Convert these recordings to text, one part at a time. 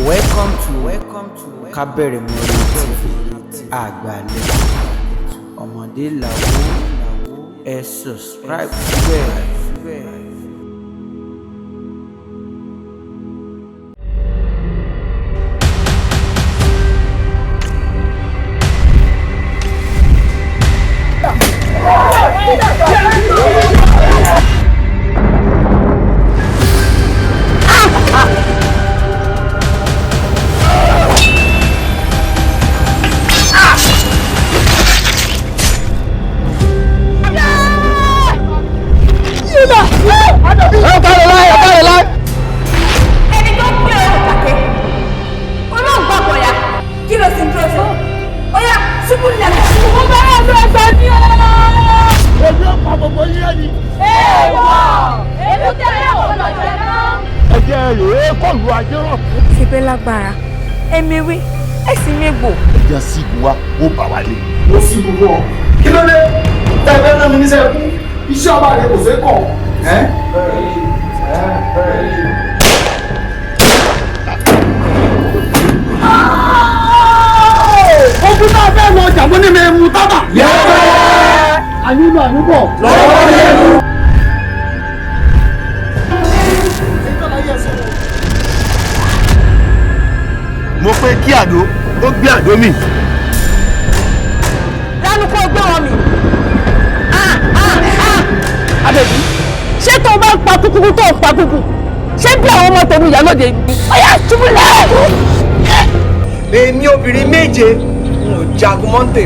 Welcome to KABEREMURE TV. Àgbàlẹ̀ ọmọdé làwọ̀ ẹ subscribe síbẹ̀. Ṣebẹ́ lágbára ẹ̀mẹ̀wé ẹ̀sìn mẹ́gbò. Ẹja sí ìwà ó bà wá lé. Ó sì gbogbo ọ̀. Kí ló dé? Tẹ̀gbẹ́ náà mi níṣẹ́ kú. Iṣẹ́ ọba rẹ̀ kò sẹ́kọ̀. Ogun náà fẹ́ lọ ọjà mọ́ ní mẹ́mu tábà. Àyúnú àyúbọ̀. Lọ́wọ́ lẹ́nu. Mo fẹ́ kí àdó ó gbé àdó mi. Lánú kó gbé wọn mi. Àbẹ̀bí, ṣé tó bá ń pa kúkúrú tó ń pa kúkú? Ṣé bí àwọn ọmọ tèmi ìyálóde ni? Ọ̀yá ṣubúlẹ̀! Èmi obìnrin méje ń jagun mọ́ntè.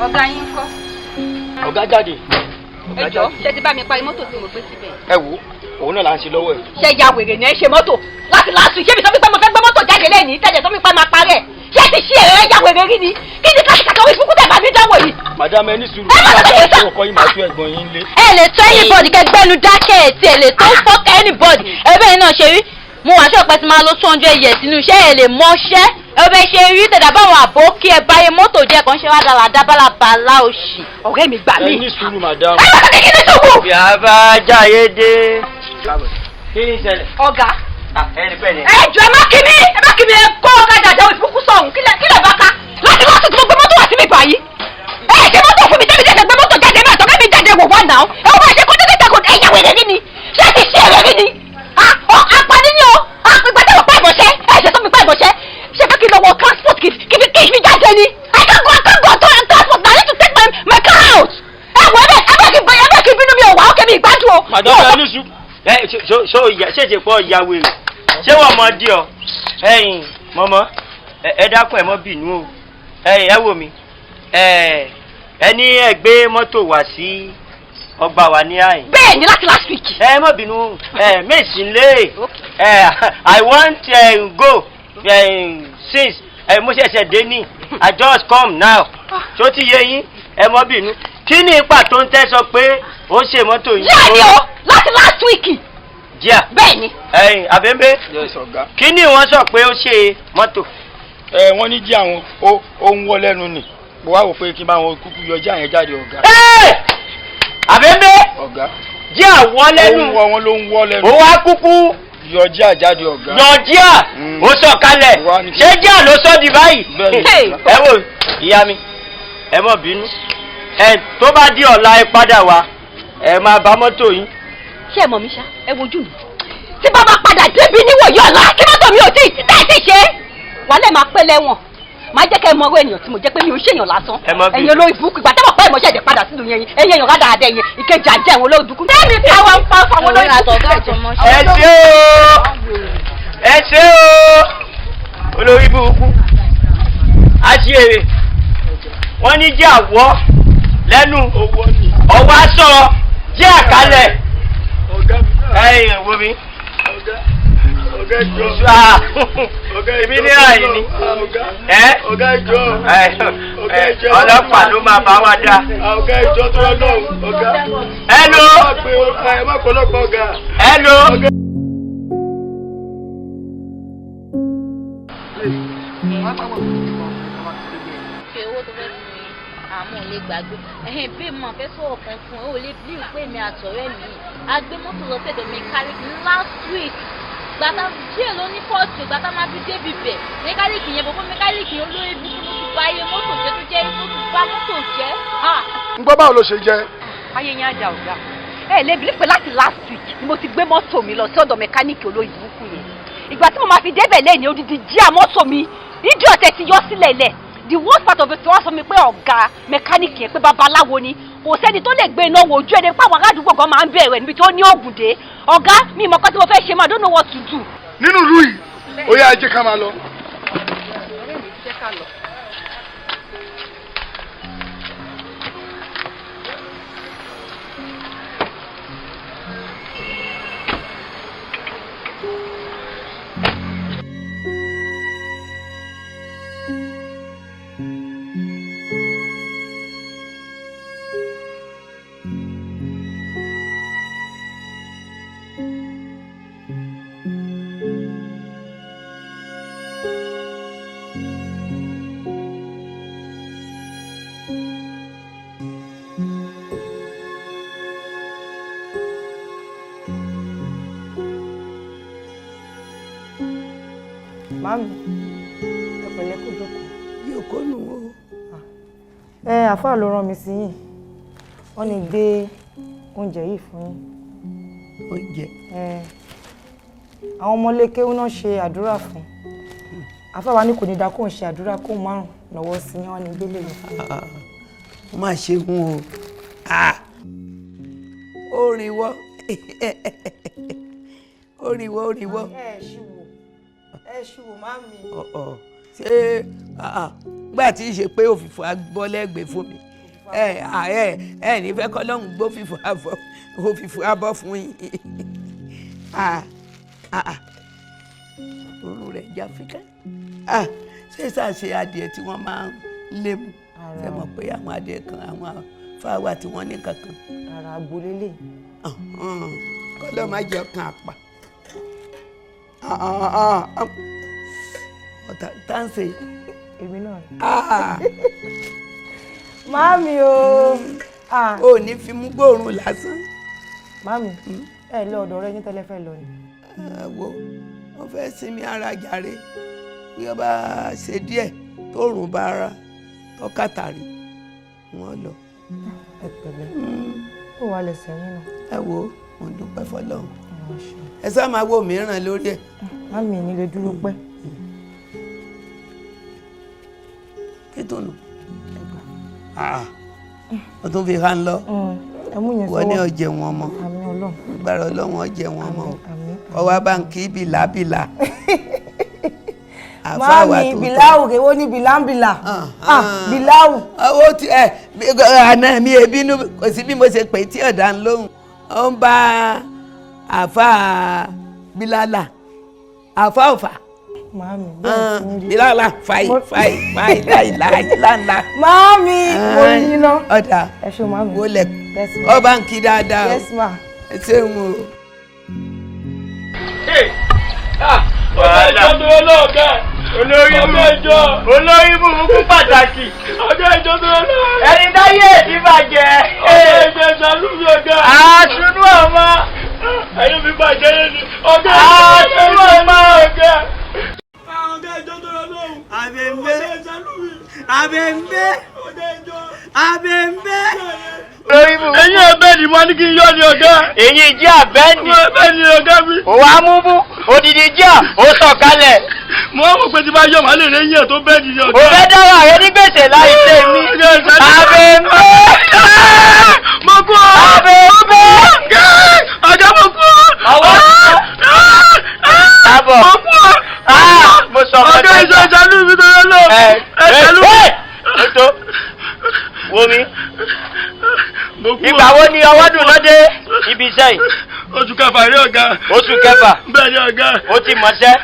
Ọ̀gá yín kọ́. Ọ̀gá jáde. Ẹ jọ̀ọ́, ṣé ti bá mi parí mọ́tò tí mo gbé síbẹ̀? Ẹ wo, òun náà là ń ṣe lọ́wọ́ ẹ̀. Ṣé ya wèrè ni ẹ ṣe mọ́tò? Láti ṣé mi sọ pé mo fẹ́ gbé mọ́tò jáde lẹ́yìn tẹ̀lé sọ pé máa parẹ́. Ṣé ti ṣí ẹ̀rọ ya wèrè rí ni? Kí ni kàkàkà wí fúnkú tẹ̀ bá mi dánwò yìí? Madam ẹ ní sùúrù. Ẹ ọkọ yín máa tú ẹ̀gbọ́n yín lé. Ẹ lè tó anybody kẹgbẹ́nu dákẹ́ ẹ̀ tí ẹ lè tó fuck anybody. Ẹ bẹ́ẹ̀ náà ṣe rí. Mo wà ṣọ́ọ̀pẹ́ tí máa lọ 200 years nínú iṣẹ́ ẹ̀ lè mọ́ṣẹ́. Ẹ bẹ ṣe rí tẹ̀dá báwọn àbókí ẹ báyé mọ́tò jẹ́ kan ṣe wá dára dábàlàbàlà òṣì. Ọ̀rẹ́ mi gbà mí. Ẹ ní sùúrù madam. Ẹ bá kí ni sùúrù. Yàrá jáyé dé. Kí ni ìṣẹ̀lẹ̀? Ọ̀gá. Ẹni pẹ́ ni. Ẹ jọ̀ọ́ ẹ má kí mi ẹ kó ọ̀kadà jáwé fúnkú sọ̀hún kílẹ̀ bá ká. Láti tí mo gbé mọ́tò wá sí mi báyìí. Ẹ ṣe mọ́tò fún mi tẹ́mi tẹ́tẹ́ gbé mọ́tò jáde náà tọ́kẹ́ mi jáde wò wá náà. Ẹ wọ́n máa ṣe kó tẹ́tẹ́ kó ẹ̀yà wẹ̀rẹ̀ rí ni. Ṣé ti ṣe ẹ̀rẹ̀ rí ni? Apani ni o. Gbàdé wọ̀ pa ìbọ̀ṣẹ́. Ẹ ṣe tó mi pa ìbọ̀ṣẹ́. Ṣé fẹ́ kí n lọ wọ transport kì í jáde ni? I can't go transport. I need to take my car out. Ẹ wọ ẹbẹ kí bínú mi ò wá ókè mi ìgbádùn o. Madam ẹ ní sùúrù. Ṣé ṣe pọ̀ ìyá wèrè? Ṣé wọ́n mọ dí ọ? Ẹ̀yin mọ́mọ́ ẹ dákun ẹ mọ́ bínú o. Ẹ̀yin ẹ wò mí. Ẹ ní ẹ gbé mọ́tò wá sí ọgbà wa ní àyìn. Bẹ́ẹ̀ ni láti last week. Ẹ mọ́ bínú. Méjì lé. I want go since mo ṣẹ̀ṣẹ̀ dé ní I just come now. Ṣó ti yé yín? Ẹ mọ́ bínú. Kí ni ipa tó ń tẹ́ sọ pé ó ṣe mọ́tò yìí? Díẹ̀ ni o láti last week. Díà. Bẹ́ẹ̀ ni. Àbẹ́mbẹ́. Kí ni wọ́n sọ pé ó ṣe mọ́tò? Wọ́n ní jí àwọn ó ń wọ́ lẹ́nu nì. Mo wá wò pé kí n bá wọn kúkú yọ jí àyẹn jáde ọ̀gá. Àbẹ́mbẹ́. Ọ̀gá. Jí àwọn lẹ́nu. Ó ń wọ́ wọn ló ń wọ́ lẹ́nu. Ó wá kúkú yọjí àjáde ọ̀gá. yọjí à ó sọ kalẹ̀ ṣé jà ló sọ di báyìí. ẹ wò ìyá mi ẹ mọ̀ bínú tó bá di ọ̀la ẹ padà wá ẹ máa bá mọ́tò yín. ṣé ẹ mọ̀ mi ṣá ẹ wojú mi tí bàbá padà débi níwòyí ọ̀la kí mọ́tò mi ò tí ì ṣe wàhálẹ̀ máa pẹ́ lẹ́wọ̀n máa jẹ́ kẹ́ ẹ mọ owó ènìyàn tí mo jẹ́ pé mi ò ṣèyàn lásán ẹ̀yin olórí burúkú ìgbà tẹ́wọ̀ pẹ́ ìmọ̀ṣẹ́ ìdẹ̀ padà sínú yẹn ẹ̀yin èèyàn rádà àdẹ yẹn ìkejì àjẹ́ àwọn olórí burúkú tẹ́mi tí àwọn ń pa àwọn olórí burúkú. ẹ ṣé o olórí burúkú àṣìírè wọ́n ní jẹ́ àwọ̀ lẹ́nu ọwọ́ aṣọ jẹ́ àkálẹ̀ ẹ̀yìn wo mi. Èmi ní àyè ni. Ọlọ́pàá ló máa bá wa dá. Hello. Hello. àmọ́ ò lè gbàgbé bí mo fẹ́ sọ̀rọ̀ kan fún ẹ ò lè bí pé mi àtọ̀rẹ́ mi a gbé mọ́tò lọ sẹ́dọ̀ mẹkáníìkì last week gbàtà díẹ̀ ló ní fọ́ọ̀tì gbàtà máa fi débi bẹ̀ mẹkáníìkì yẹn bọ̀bọ̀ mẹkáníìkì yẹn olórí ibùkún ló ti bá iye mọ́tò jẹ́ tó jẹ́ tó ti bá mọ́tò jẹ́. ń gbọ́ báwo ló ṣe jẹ́. ayé yẹn ajá ọ̀gá ẹ lè bí pé láti last week ni mo ti gbé mọ́tò mi lọ sí ọ̀dọ̀ mẹkáníìkì olórí ibùkún yẹn ìgbà tí mo máa fi débẹ̀ lẹ́yìn odidi jíà mọ́tò mi ìdí ọ̀tẹ̀ ti yọ sílẹ̀ lẹ̀ the worst part of it wọ́n sọ mi pé ọ̀gá mẹkáníìkì yẹn pé babaláwo ni kò sẹ́ni tó lè gbé iná wo ojú ẹni pé àwọn aládùúgbò gan máa ń bẹ̀rẹ̀ níbi tí ó ní òògùn dé ọ̀gá mi ìmọ̀ kan tí mo fẹ́ ṣe máa don't know what to do. nínú ìlú yìí ó yá ẹ jẹ́ ká máa lọ. Mami, ẹ pẹ̀lẹ́ kó jókòó. Yóò kó nù o. Àfáà ló rán mi sí yín. Wọ́n ní gbé oúnjẹ yìí fún yín. Oúnjẹ. Àwọn ọmọlé kéwú náà ṣe àdúrà fún. Àfáà wa ní kò ní dá kóun ṣe àdúrà kóun márùn lọ́wọ́ sí yín wọ́n ní gbélé yìí fún yín. Ó máa ṣe gun o. Orin wọ́. Orin wọ́, orin wọ́. Ẹ ṣùwò mami. Ṣé gbà tí ì ṣe pé òfìfo agbọ́ lẹ́gbẹ̀ẹ́ fún mi ẹ ní fẹ́ kọ́ lọ́hùn gbó òfìfo abọ́ fún yín. Òórùn rẹ̀ já fíkẹ́. Ṣé ṣàṣe adìẹ tí wọ́n máa ń lé mu ṣe mọ̀ pé àwọn adìẹ kan àwọn fáwà tí wọ́n ní kankan. Ara agbolélé. Kọ́ ló máa jẹ ọkàn àpà. Táǹsì. Èmi náà. Mami o. O ní fi mú gbóòórùn lásán. Mami, ẹ lọ ọ̀dọ̀ rẹ ní tẹ́lẹ̀ fẹ́ lọ ni. Wo wọ́n fẹ́ sinmi ara jàre bí wọ́n bá ṣe díẹ̀ tóòrùn bá ra tọ́kàtàrí wọ́n lọ. Ẹ pẹ̀lẹ́. Ó wà lẹ́sẹ̀ yín náà. Ẹ wo mo dúpẹ́ fọlọ́run. Ẹ sá máa wo mìíràn lórí ẹ̀. Mami ní lè dúró pẹ́. Kí tó nù? Ó tún fi hàn lọ. Wọ́n ní ọjẹ́ wọn mọ́. Gbàrọ̀ Ọlọ́run ọjẹ́ wọn mọ́. Ọwọ́ bá ń kí bìlàbìlà. Mami bìláwù kèwó ní bìlámbìlà. Bìláwù. Owó tí àná mi èbínú kò sí bí mo ṣe pè tí ọ̀dà ń lóhùn. Ó ń bá àfa bílálà àfa ọ̀fà. Mami bẹ́ẹ̀ sí ní rí. Bílálà fàì láìláìláìláńlá. Mami mo yín ná. Ọ̀dà ẹ ṣe mami. wọlé ọba ń kí dáadáa o. Yes ma. Ẹ ṣeun o. Ọ̀gá ìjọ tó yẹ lọ́ọ̀gá. Olórí burúkú pàtàkì. Ọ̀gá ìjọ tó yẹ lọ́ọ̀gá. Ẹni dáyé ti bàjẹ́. Ọ̀gá ìjọ ìṣàlùmí ọ̀gá. Àṣùnú ọmọ. ayé mi bàjẹ́ lẹ́nu ọ̀gá ọ̀gá ìjọ tó lọ lóhùn. Abẹ́ńbẹ́. lórí mu. Eyín ẹ̀bẹ́ ni mo ní kí n yọ ní ọ̀gá. Èyí jẹ́ àbẹ́ẹ̀dì. Ẹ̀bẹ́ ni ọ̀gá mi. Ó wá mú bú, odidi jẹ́ ó sọ̀kalẹ̀. Mo wá mọ̀ pé tí bá yọ̀ máa lè rẹ́ yín ẹ̀ tó bẹ́ẹ̀ ni ọ̀gá. Ó fẹ́ dáwọ́ àrẹ ní gbèsè láì ṣe mí. Abẹ́ńbẹ́. Mo kú ọ. Abẹ́ńbẹ́. Ọ̀gá mo kú ọ. Ọwọ́ àbọ̀. Mo kú ọ. Mo sọ fún ẹ. Ọ̀gá ìṣàlù mi tó yẹ lọ. Ẹ̀ṣàlù mi. Ètò wo mi. Ìgbà wo ni ọwọ́ dùn lọ́dẹ ibi iṣẹ́ yìí? Oṣù kẹfà rí ọ̀gá. Oṣù kẹfà. Bẹ́ẹ̀ ni ọ̀gá. Ó ti mọ̀ṣẹ́.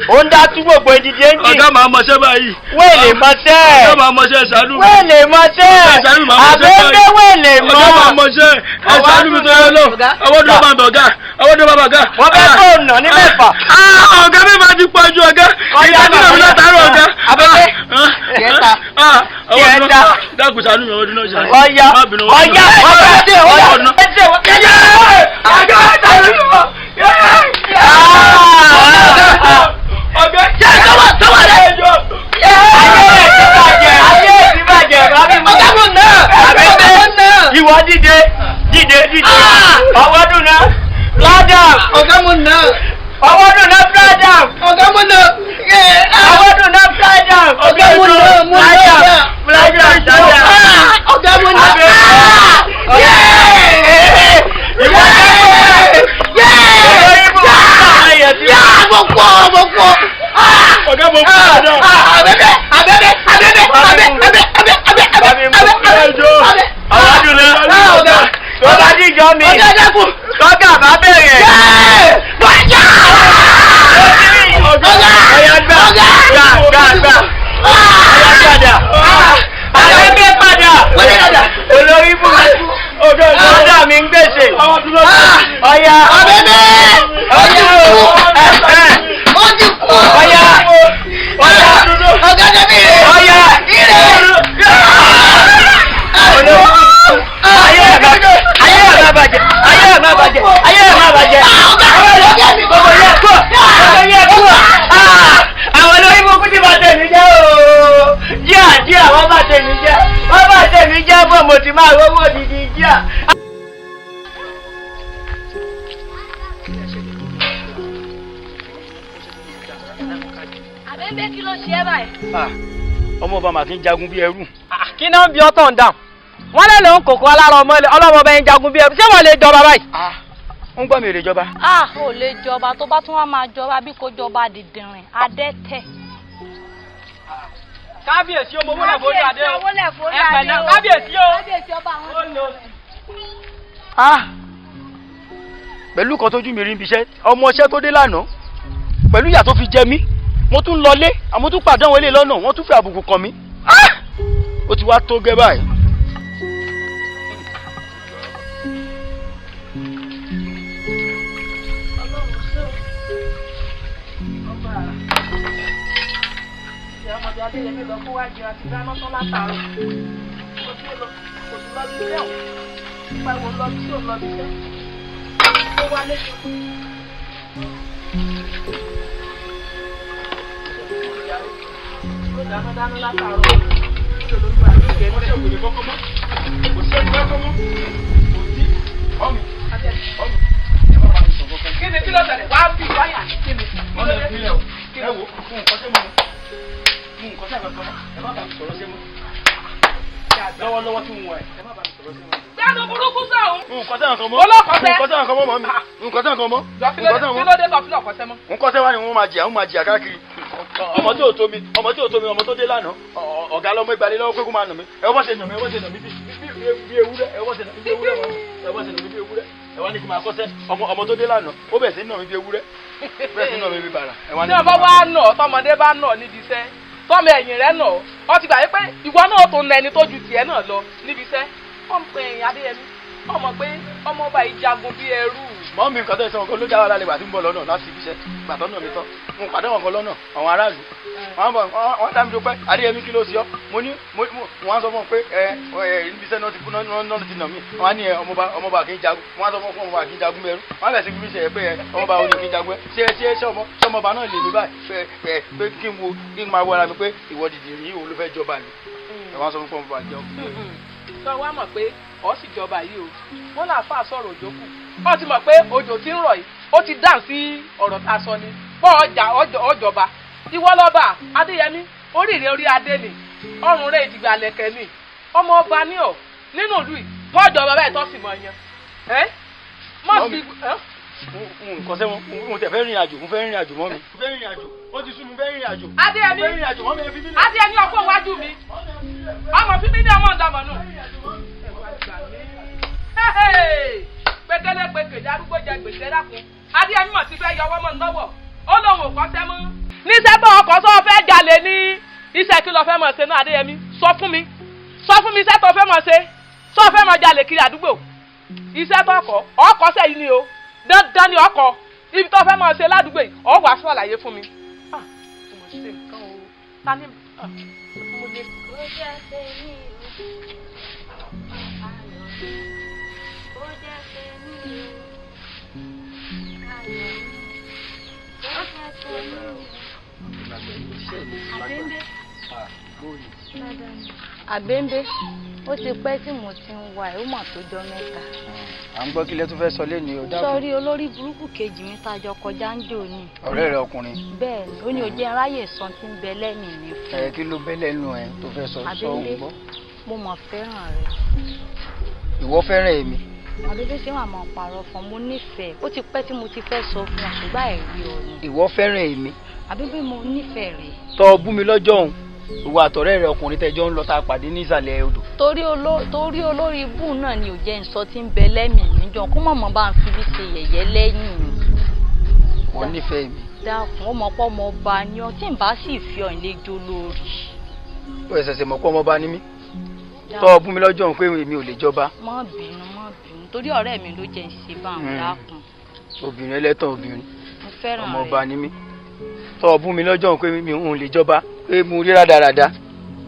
Ó ń dá tú gbogbo ìdíje ń jì. Ọ̀gá máa mọ̀ṣẹ́ báyìí. Wéèlè mọ̀ṣẹ́. Ọ̀gá máa mọ̀ṣẹ́ ẹ̀ṣàlù mi. Wéèlè mọ̀ṣẹ́. Ẹ̀ṣàlù máa mọ̀ṣẹ́ báyìí. Àbẹ́ńbẹ́ wéèlè mọ̀. Ọ̀gá máa mọ̀ṣẹ́ ẹ̀ṣàlù mi tó yẹ lọ. Ọwọ́ dúró máa bọ̀gá. Ọwọ́ dúró máa bọ̀gá. Wọ́n fẹ́ tó nà ní mẹ́fà. Ọ̀gá mi máa ti pọ̀ ju ọ̀gá. Ìdájú náà mi látàárọ̀ ọ̀gá. Abẹ́ńbẹ́. Tiẹ̀ta. Tiẹ̀ta. Dákun ṣàánú mi ọdún náà ṣe. Ọ̀yá. Ọ̀yá. Ọ̀gá jẹ́ sọ́wọ́ rẹ̀. Ayé ti bàjẹ́. Ọ̀gá mọ̀ náà. Abẹ́ńbẹ́. Ìwọ dìde. Ọwọ́ dùn náà. Ládàm. Ọ̀gá mo nà. Ọwọ́ dùn náà Ládàm. Ọ̀gá mo nà. Ọwọ́ dùn náà Ládàm. Ọ̀gá mo nà. Ọ̀gá mo nà. Ọ̀gá bá bẹ̀rẹ̀. Olórí burúkú. Ọ̀gá mi ń gbèsè. Ọ̀yá. Àwọn olórí burúkú ti bá tèmi jẹ́ ooo. Jíà wọ́n bá tèmi jẹ́. Wọ́n bá tèmi jẹ́ bó mo ti máa rówó didi jíà. Àbẹ́ńbẹ́ kí ló ṣe é báyìí? Ọmọ ọba màá kí ń jagun bí ẹrú. Kí náà ń bí ọtọ̀ ń dáhùn? Wọ́n lè lòun kòkó alára ọlọ́mọ bẹ́ẹ̀ ń jagun bí ẹrú. Ṣé wọ́n lè jọba báyìí? Ń gbọ́ mi èrè jọba. Ò lè jọba tó bá tún wá máa jọba bí kò jọba dìndìnrìn adẹ́tẹ̀. Kábíyèsí ọmọ owó lẹ̀ forí adé o. Ẹ̀pẹ̀ náà kábíyèsí o. Kábíyèsí ọba àwọn Pẹ̀lú kan tójú mi rí ibi iṣẹ́ ọmọọṣẹ́ tó dé lánàá pẹ̀lú ìyà tó fi jẹ mí mo tún lọlé àmọ́ tún pàdánwò ilé lọ́nà wọ́n tún fi àbùkù kàn mí. Ó ti wá tó gẹ́ báyìí. Kí ló tẹ̀lé? Wá bí wáyà kí ni? Ẹ wo fún nǹkan tẹ́ mo nǹkan tẹ́ àgbàkan ẹ má bàa mi sọ̀rọ̀ sí mọ́. Lọ́wọ́lọ́wọ́ tí mo wà ẹ má bàa mi sọ̀rọ̀ sí mọ́. Gbẹ́nu burúkú sọ̀hún. Nǹkan tẹ́ nǹkan mọ́. Olókọ̀ọ́sẹ́. Nǹkan tẹ́ nǹkan mọ́ mọ́ mi. Nǹkan tẹ́ nǹkan mọ́. Kí ló dé tó fi lọ́kọ̀ọ́sẹ́ mọ́? Nǹkan tẹ́ wá ni wọ́n máa jìyà káàkiri. Ọmọ tí ò tó mi ọmọ tó dé lánàá ọ̀gá lọ́mọ ìgbàlè lọ́wọ́ pé kó máa nà mí. Ẹ wọ́n ṣe nà mí bí ewúrẹ́ ẹ wọ́n ṣe nà mí bí ewúrẹ́ mọ́. Ẹ wọ́n ṣe nà mí bí ewúrẹ́. Ẹ wá ní kí n máa kọ́sẹ́ ọmọ tó dé lánàá ó bẹ̀rẹ̀ sí nà mí bí ewúrẹ́. Bẹ̀rẹ̀ sí nà mí bí bàrà. Tí ọba wa nà tọmọdé bá nà níbi iṣẹ́ tọmọ ẹ̀yìn rẹ̀ nà ọ ti gbà yí pé ìwọ náà tó na ẹni tó ju tiẹ̀ náà lọ níbi iṣẹ́ wọ́n ń pe ẹ̀yìn Adéyẹmí ọmọ pé ọmọ ọba yìí jagun bí ẹrú. mọ́ mi nǹkan tó ṣe ọkọ ló dá wa lálẹ́ ìgbà tí ń bọ̀ lọ́nà láti ibi iṣẹ́ ìgbà tó nà mí tán mo pàdé wọn kan lọ́nà àwọn aráàlú wọ́n dá mi dúpẹ́ Adéyẹmí kí ló ṣe ọ́ mo ní wọ́n á sọ fún un pé ibi iṣẹ́ náà ti kú náà ti nà mí wọ́n á ní ọmọọba kì í jagun wọ́n á sọ fún ọmọọba kì í jagun mẹ́rú wọ́n á bẹ̀ sí fi mí ṣe pé ọmọọba òní kì í jagun ṣé ọmọọba náà lè mí báyìí pé kí n máa wọra mi pé ìwọ dìdì yìí òun ló fẹ́ jọba ni ẹ̀ wọ́n á sọ fún ọmọọba jẹun. sọ wá mọ̀ pé ọ̀ sì jọba yìí o wọ́n là fà sọ̀rọ̀ òjò kù ọ ti mọ̀ pé òjò tí ń rọ̀ yìí ó ti dáhùn sí ọ̀rọ̀ tá a sọ ni bọ́ ọjọba ìwọ lọ́ba Adéyẹmí oríire orí adé ni ọrùn rẹ̀ ìdìgbà lẹ̀kẹ̀ ni ọmọ ọba ní ọ nínú ìlú yìí tọ́jọba báyìí tó sì mọ̀ yan mọ̀ sí. nǹkan sẹ́wọ̀n mo tẹ̀ fẹ́ rìn àjò mo fẹ́ rìn àjò mọ́ mi. mo fẹ́ rìn àjò wọ́n ti sún mi fẹ́ rìn àjò. Adéyẹmí ọkọ̀ wájú mi ọmọ fífi ní ọmọ ọ̀dàmọ̀ nù. Pékélé pékèjì arúgbó jẹ gbèsè dákun Adéyẹmí mọ̀ ti fẹ́ yọ ọwọ́ mọ́ lọ́wọ́ ó lóun ò kọ́sẹ́ mọ́. níṣẹ́ tó ọkọ̀ tó fẹ́ jalè ní iṣẹ́ kí ló fẹ́ mọ̀ ṣe náà Adéyẹmí sọ fún mi iṣẹ́ tó fẹ́ mọ̀ ṣe tó fẹ́ mọ̀ jalè kiri àdúgbò iṣẹ́ tó ọkọ̀ sẹ́yìn ni o dandan ni ọkọ̀ ibi tó fẹ́ mọ̀ ṣe ládùúgbò yìí ọ̀ wá ṣàlàyé fún mi. mo ṣe nǹkan o ta ni mo lè. ó jẹ́ pé ní Àbẹ́ńbé ó ti pẹ́ tí mo ti ń wá ẹ̀ ó mà tó jọ mẹ́ta. à ń gbọ́ kí lẹ tún fẹ́ sọ lẹ́nu o dákun. sọ́rí olórí burúkú kejì mi tájọ kọjá ń jò ní. ọ̀rẹ́ rẹ ọkùnrin. bẹ́ẹ̀ ni ó ní ojú aráyè sọ tí ń bẹ lẹ́nu mi fún. kí ló bẹ́ lẹ́nu ẹ tó fẹ́ sọ òun gbọ́. mo mọ̀ fẹ́ràn rẹ. ìwọ fẹ́ràn èmi. Àbẹ́ńbé ṣé wàá máa parọ́ fún mo nífẹ̀ẹ́ ó ti pẹ́ tí mo ti fẹ́ sọ fún ọ ṣùgbọ́n àìrí ọ ni. ìwọ fẹ́ràn èmi. Àbẹ́ńbé mo nífẹ̀ẹ́ rẹ. tọ́ ọ bú mi lọ́jọ́ òun ìwọ àtọ̀rẹ́ rẹ ọkùnrin tẹjọ́ ń lọ tá a pàdé ní ìsàlẹ̀ odò. torí olórí ibú náà ni ò jẹ́ nsọ tí ń bẹ lẹ́mìí níjọ kó mọ̀mọ́ bá ń fi bí ṣe yẹ̀yẹ́ lẹ́yìn mi. wọ́n nífẹ̀ẹ́ mi. dákun ó mọ̀ pọ́ ọmọ ọba ni ọ tí n bá sì fi ọ̀yìn lé jó lórí. ó ẹ̀sẹ̀sẹ̀ mọ̀ pọ́ ọmọ ọba ni mí. tọ́ ọ bú mi lọ́jọ́ òun pé èmi ò lè jọba. má bínú torí ọ̀rẹ́ mi ló jẹ́ ń ṣe bá ń dákun. obìnrin ẹlẹ́tàn obìnrin mo fẹ́ràn rẹ ọmọ ọba ni mí. tọ́ ọ bú mi lọ́jọ́ òun pé mi ò lè jọba pé mo rí rádaràda.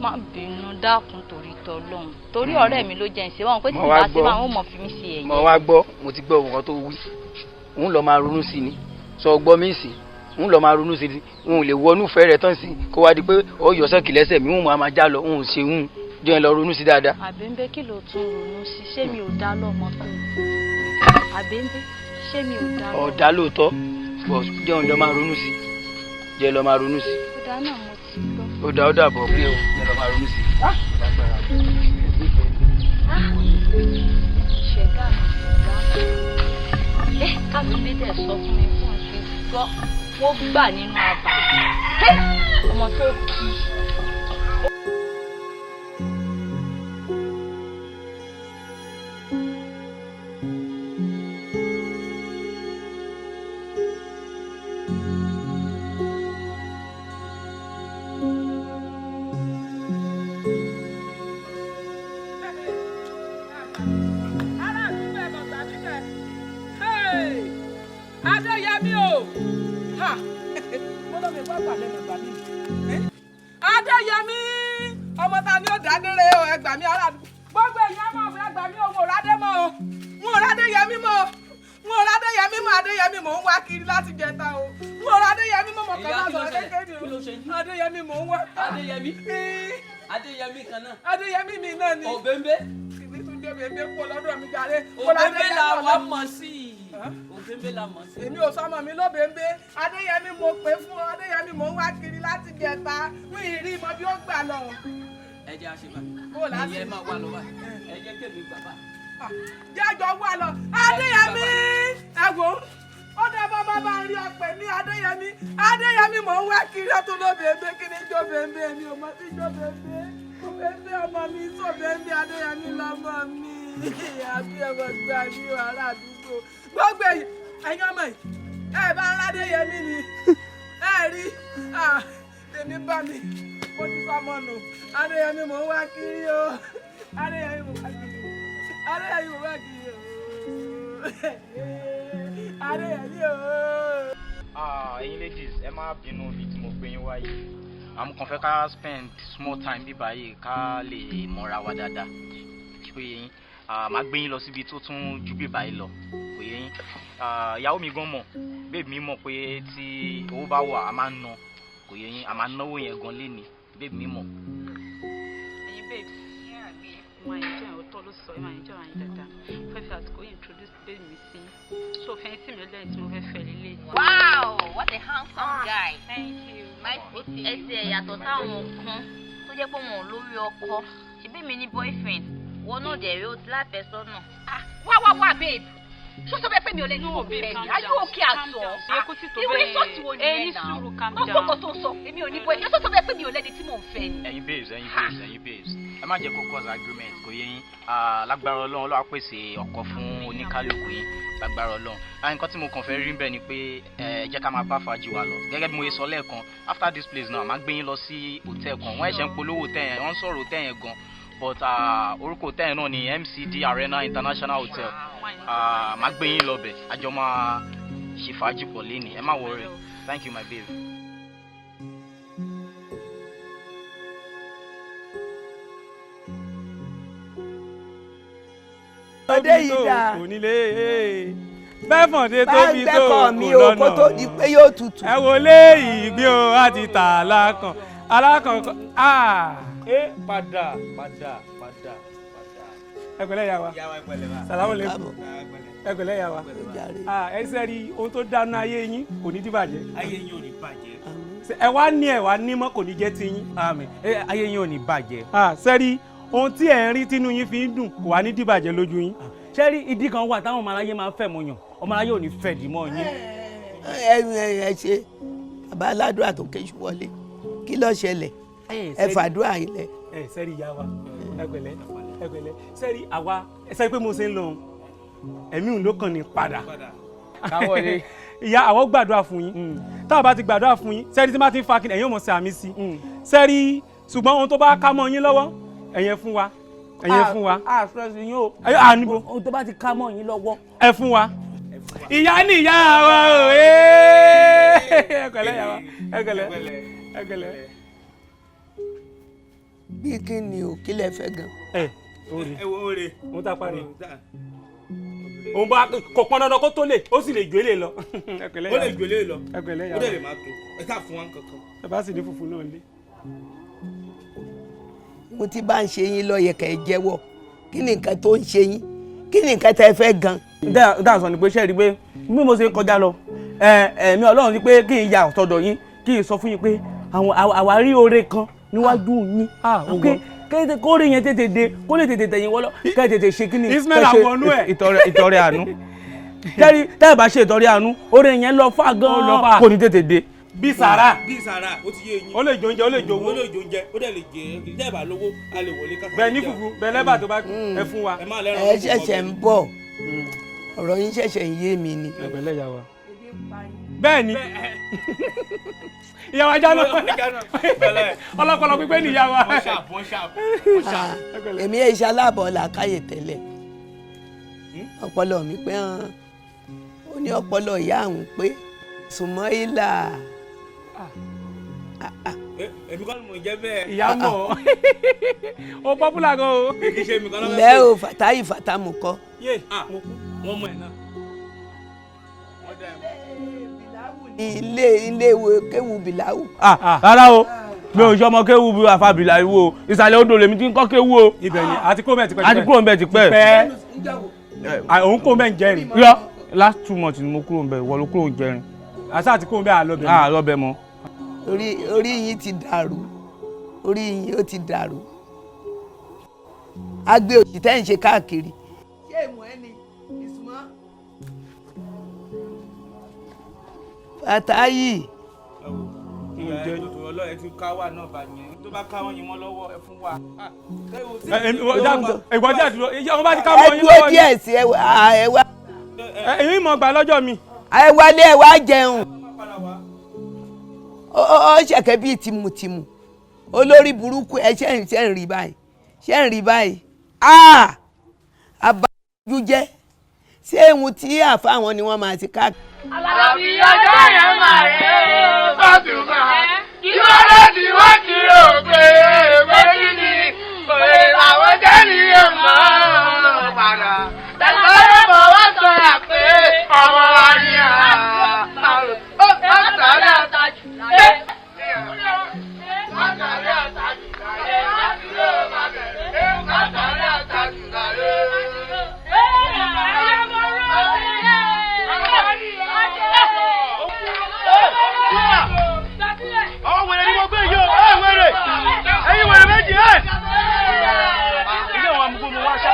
má bínú dákun torí tọlọ́run torí ọ̀rẹ́ mi ló jẹ́ ń ṣe báwọn pé tí ìbá sí báwọn ò mọ̀ fi mí ṣe ẹ̀yẹ. mo wá gbọ́ mo ti gbọ́ nǹkan tó wí òun lọ máa ronú sí ni sọ gbọ́ mí sí òun lọ máa ronú sí ni òun lè wọnú fẹ́ rẹ̀ tán sí kó wá di pé ó yọ sọ́ọ̀kì lẹ́sẹ̀ mi òun máa já lọ òun ṣe òun jẹ́ lọ ronú sí dáadáa. Àbẹ́ńbé kí ló tún ronú sí ṣé mi ò dá lọ́mọ tó Àbẹ́ńbé ṣé mi ò dá lọ́mọ. ọ̀dà lóòótọ́ jẹ́ òun lọ máa ronú sí jẹ́ lọ máa ronú sí. ọ̀dà náà mo ti gbọ́. ó dà ó dàbọ̀ pé o jẹ́ lọ máa ronú sí. ṣẹ̀dá mi Àbẹ́ńbé dẹ̀ sọ fún mi fún ọ̀sẹ̀ gbọ́ wọ́n gbà nínú àbá ọmọ tó kí. Adéyẹmí o mo lọ mi pápá lẹ́nu ẹgbà mi Adéyẹmí ọmọ ta ni ó dánire o ẹgbà mi ara gbogbo èèyàn mọ̀ fún ẹgbà mi o mo rádé mọ́ o mo rádéyẹmí mọ́ mo rádéyẹmí mọ́ Adéyẹmí mò ń wá kiri láti jẹta o mo rádéyẹmí mọ́ kàn máa sọ̀rọ̀ kékeré o Adéyẹmí mò ń wá. Adéyẹmí kan náà. Adéyẹmí mi náà ni. Òbẹ́ńbé. kìnní tún jẹ́ bèbè kó lọ́dọ̀ mi jàre. Òbẹ́ńbé la wà mọ̀ sí i. Òbẹ́ńbé la mọ̀ sí i. èmi ò sọmọ mi lóbèńbé Adéyẹmí mo pè fún Adéyẹmí mò ń wá kiri láti jẹta fún ìrí mọ bí ó gbà lọ. ẹ jẹ́ àṣebà. kó láti ẹ máa wà lọ wa ẹ jẹ́ kémi bàbá. jájọ wà lọ Adéyẹmí ẹ wò ó dẹ bàbá bá ń rí ọpẹ ní Adéyẹmí mò ń wá kiri ọtún lóbèńbé kí ni jó bèńbé mi ò mọ sí jó bèńbé bèńbé ọmọ mi tó bèńbé Adéyẹmí lọmọ mi àbí ẹ̀wọ̀ gbé àbí wàhálà àdúgbò gbogbo ẹ̀yin ọmọ yìí ẹ bá ń Adéyẹmí ni ẹ rí tèmi bá mi mo ti sọmọ nù Adéyẹmí mò ń wá kiri o Adéyẹmí mò ń wá kiri o Adéyẹmí mò ń wá kiri o Adéyẹmí o. Ẹ̀yin ladies ẹ má bínú bí tí mo gbé yín wá yìí. Àmọ́ kàn fẹ́ ká spend small time bí báyìí ká lè mọ̀ra wa dáadáa. Kò yé yín. Màá gbé yín lọ síbi tó tún ju bí báyìí lọ. Kò yé yín. Ìyàwó mi gan mọ̀, babe mi mọ̀ pé tí owó bá wà a máa ń ná. Kò yé yín, a máa náwó yẹn gan léni. Babe mi mọ̀. Ẹ̀yin babe, wọ́n á enjoy ọ̀tọ̀ ló sọ, ẹ máa enjoy àyìn dáadáa. Fẹ́ fi àsìkò introduce babe mi sí. So fẹ́ tí mi lẹ́yìn tí mo fẹ́ fẹ́ lélẹ̀. Wow, what a handsome guy. Thank you. Ẹsẹ̀ yàtọ̀ sáwọn kan tó jẹ́ pé wọn ò lórí ọkọ. Ṣebí mi ní boyfriend, wọn náà dẹ̀ rí o ti láfẹ́sọ́nà. Wá babe. Ṣó sọ bẹ́ẹ̀ pé mi ò lè ní mo fẹ́ ni? Are you okay at all? Ìwé sọ́ọ̀tì wo ni ẹ̀ náà? Ọgbọ́n kan tó sọ, èmi ò ní bọ́ ẹ̀. Ṣó sọ bẹ́ẹ̀ pé mi ò lẹ́ni tí mò ń fẹ́ ni? Ẹ̀yin babes. Ẹ má jẹ́ kó cause agreement, kò yé yín. Lágbára Ọlọ́run Ọlọ́run á pèsè ọkọ fún oníkálukú yín. Lágbára Ọlọ́run. Nǹkan tí mo kàn fẹ́ rí bẹ́ẹ̀ ni pé jẹ́ ká máa bá fàájì wa lọ. Gẹ́gẹ́ bí mo ṣe sọ lẹ́ẹ̀kan, after this place now, màá gbé yín lọ sí hotel kan. Wọ́n ẹ̀ṣẹ̀ ń polówó hotel yẹn, wọ́n ń sọ̀rọ̀ hotel yẹn gan. But orúkọ hotel yẹn náà ni MCD Arena International Hotel. Màá gbé yín lọ bẹ̀. Àjọ máa ṣe fàájì pọ̀ lénìí. Ẹ má worry. Thank you my babe. ọdẹ yìí dà bẹ́fọ̀dé tóbi tó kò lọ́nà kó tó di pé yóò tutù. ẹ wò lé ìgbé o àti tà alákan padà. ẹ pẹ̀lẹ́ yà wá salamu alaikum ẹ pẹ̀lẹ́ yà wá ẹ sẹ́rí ohun tó dáná ayé yín kò ní dìbàjẹ́. ayé yín ò ní bàjẹ́. ẹ wá ní mọ́ kò ní jẹ́ ti yín. àmín ayé yín ò ní bàjẹ́. sẹ́rí ohun tí ẹ̀ ń rí tínú yín fi ń dùn kò wá ní dìbàjẹ́ lójú yín. ṣé rí ìdí kan wà táwọn ọmọ aráyé máa ń fẹ́ mọ́ yàn ọmọ aráyé ò ní fẹ́ dì mọ́ yín. ẹ ṣe bàbá aládùúrà tó kéṣù wọlé kí ló ṣẹlẹ̀ ẹ fàdúrà yín lẹ. sẹ́rí ìyá wa ẹ pẹ̀lẹ́ sẹ́rí àwa sẹ́rí pé mo ṣe ń lọ ẹ̀mí òun ló kàn ní padà. ìyá àwọn gbàdúrà fún yín táwọn bá ti gbàdúrà fún yín sẹ́rí tí má ti ń fa kí ẹ̀yin ò mọ̀ sí àmì sí sẹ́rí ṣùgbọ́n ohun tó bá ká mọ́ yín lọ́wọ́ ẹ̀yin fún wa. stress yín o. níbo. ohun tó bá ti ká mọ́ yín lọ́wọ́. ẹ fún wa. ìyá ni ìyá wa o ẹ pẹ̀lẹ́ ìyá wa ẹ pẹ̀lẹ́. bí kí ni o kí lẹ fẹ́ gan. oore òun tá a parí. òun bá kò pọn dandan kó tó lè ó sì lè gbélé lọ. ó lè gbélé lọ. ẹ pẹ̀lẹ́ ìyá wa. ó dẹ̀ lè máa tó ẹ ká fún wa kankan. ẹ bá sì ní fùfú náà lé. mo ti bá ń ṣe yín lọ́yẹ̀ kẹ́ ẹ jẹ́wọ́ kí ni nǹkan tó ń ṣe yín kí ni nǹkan tẹ́ fẹ́ gan. dáhùn sọ ni pé ṣe rí i pé bí mo ṣe ń kọjá lọ ẹ̀mí Ọlọ́run ni pé kí n ya ọ̀tọ̀dọ̀ yín kí n sọ fún yín pé àwárí oore kan níwájú yín pé kóore yẹn tètè dé kó lè tètè tẹ̀yìn wọ́lọ́ kẹ́ ẹ tètè ṣe kí ni Ismail àwọn ẹ̀ ìtọrẹ àánú tẹ́ ẹ bá ṣe ìtọrẹ àánú oore yẹn lọ fà gan-an kò ní tètè dé. bí sàrà ó ti yé yín. ó lè jóúnjẹ ó lè jówó. ó lè jóúnjẹ ó dẹ̀ lè jẹ ìdẹ́ ìbá lówó a lè wọlé ká. bẹ́ẹ̀ ní fùfú bẹ́ẹ̀ lẹ́bàá tó bá ẹ fún wa. ẹ ṣẹ̀ṣẹ̀ ń bọ̀ ọ̀rọ̀ yín ṣẹ̀ṣẹ̀ ń yé mi ni. ẹgbẹ̀lẹ́ yà wá. bẹ́ẹ̀ ni ìyàwó ajá náà ọlọ́pọlọ pípé ni ìyá wa. èmi ẹ̀ ṣe aláàbọ̀ làákàyè tẹ́lẹ̀ ọpọlọ mi pé ó ní ọpọlọ ìyá àwọn pé sùnmọ́ ìlà. èmi kọ́ ni mò ń jẹ́ bẹ́ẹ̀. ìyá mọ̀ ó pọ́pùlà gan o. kì í ṣe mi kan lọ́wọ́. ilé o fàtáyì fàtámù kọ́. wọ́n mú ẹ̀ náà. ilé kéwu bìláwù. rárá o mi ò ṣe ọmọ kéwu bí àfa bìláwù o ìsàlẹ̀ odò lèmi ti ń kọ́ kéwu o. ibẹ̀ ni àti kúrò mẹ́ẹ̀ ti pẹ́. àti kúrò mẹ́ẹ̀ ti pẹ́. òun kúrò mẹ́ẹ̀ ń jẹ́rìí. yọ last 2 months ni mo kúrò mẹ́ẹ̀ wọ́n ló kúrò ń jẹ́rìí. àṣà àti kúrò mẹ́ẹ̀ àlọ́bẹ̀ mọ́. àlọ́bẹ̀ mọ́. orí yín ti dàrú orí yín ó ti dàrú agbe òsì tẹ́ ń ṣe káàkiri. ṣé ìmọ̀ ẹni ìsúnmọ́. fàtáyì. ọlọ́ọ̀ ẹ ti ká wà náà bàjẹ́ tó bá ká wọ́n yín mọ́ lọ́wọ́ ẹ fún wa. ìwọ́n jẹ́ àdúró wọ́n bá ti ká wọ́n yín lọ́wọ́ ẹ dúró díẹ̀ sí ẹ wá. èyí mọ̀ gbà lọ́jọ́ mi. ẹ wálé ẹ wá jẹun. ó ṣẹ̀kẹ́ bíi tìmùtìmù olórí burúkú ẹ ṣe ń rí báyìí abájú jẹ́ ṣé ehun tí àfa wọn ni wọ́n máa ti ká. Alábí ọjọ́ yẹn máa rẹ̀ ó Fátímà. Kí wọ́n lè tí wọ́n ti rò pé kí ni òye làwọn jẹ́ ní èèmọ̀ padà. Tẹ̀sán bọ̀ wá sọ̀rọ̀ pé ọmọ wa ni àtàrí àtàjù láyé. Àtàrí àtàjù láyé. Àtàrí àtàjù láyé. Àwọn wèrè ni mo gbé yìí o, wèrè, ẹ̀yin wèrè méjì ẹ̀. Ilé àwọn amúgbó mo wá ṣá.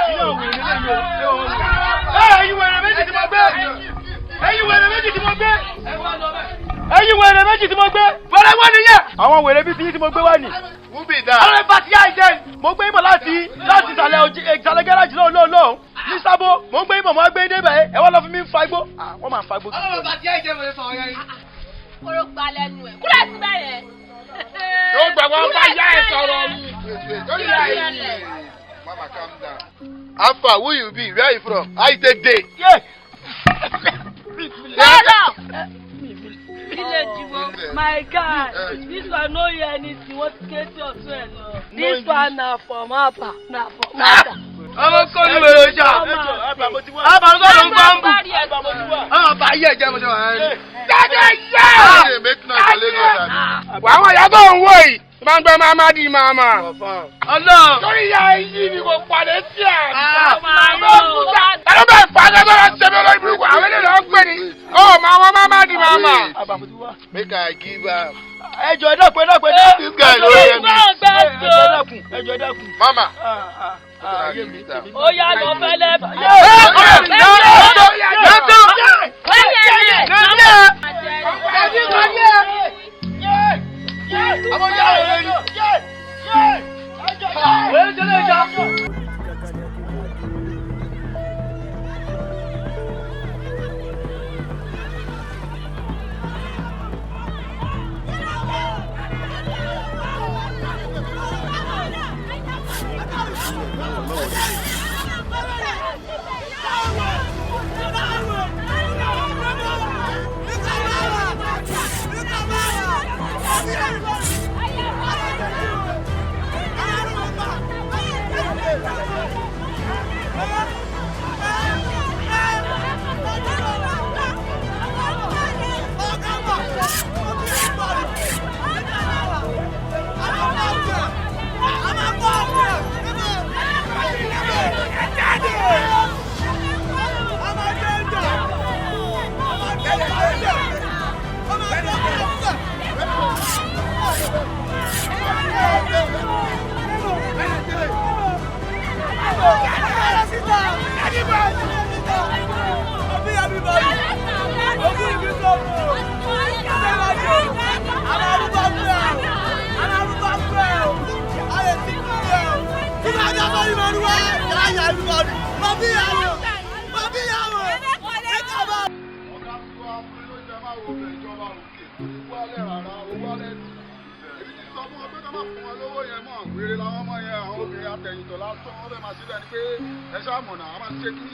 Ilé àwọn wèrè nílé yìí o, ẹ̀yin wèrè méjì tí mo gbé. Ẹ̀yin wèrè méjì tí mo gbé. Ẹ̀yin wèrè méjì tí mo gbé. Wèrè wọ́n nìyẹn. Àwọn wèrè bíi tí mo gbé wá nì. Àwọn ẹ̀fà tí yá ìjẹ́ mo gbé ìmọ̀ láti ìsàlẹ̀ gáràjì lọ́wọ́ ní sábó. Mo gbé ìmọ̀ mọ́ gbé débẹ̀ ẹ̀ wọ́n lọ fi mí fa igbó. Wọ́n máa fa igbó. Àwọn ẹ̀fà tí yá ìjẹ́ mo lè sọ̀rọ̀ yẹn. Kóró gba lẹ́nu ẹ̀. Kúrẹ́ síbẹ̀ yẹn. Yóò gbà wọ́n bá yá ẹ̀ sọ̀rọ̀ mi. Mama, calm down. Alpha, who you be? Where you from? How you take day? Yeah. My God, this one no hear anything. What get your twin? This one na from Apa, na from Apa. Ọmọ kọ́ ni wèrè ọjà. Àbá ń gbọ́dọ̀ ń gbọ́n bù. Àbá yẹ ẹ̀jẹ̀ mo ṣe wà ní. Jáde yẹ! Àwọn ìyàgò ń wò yìí. Máa ń gbọ́ máa má di màmá. Ọlọ́run. Torí ìyá yìí ni kò pàdé sí àná. Tàbí bẹ́ẹ̀ fàájọ́ tó lọ ṣe bí olórí burúkú. Àwọn ènìyàn ń pè ní. Ó máa wọ́n máa má di màmá. Make I give am. Ẹjọ́ ẹ̀dọ́kun. This guy no hear me. Ẹjọ́ ẹ̀dọ́kun. Mama. Ó yá lọ fẹ́lẹ́.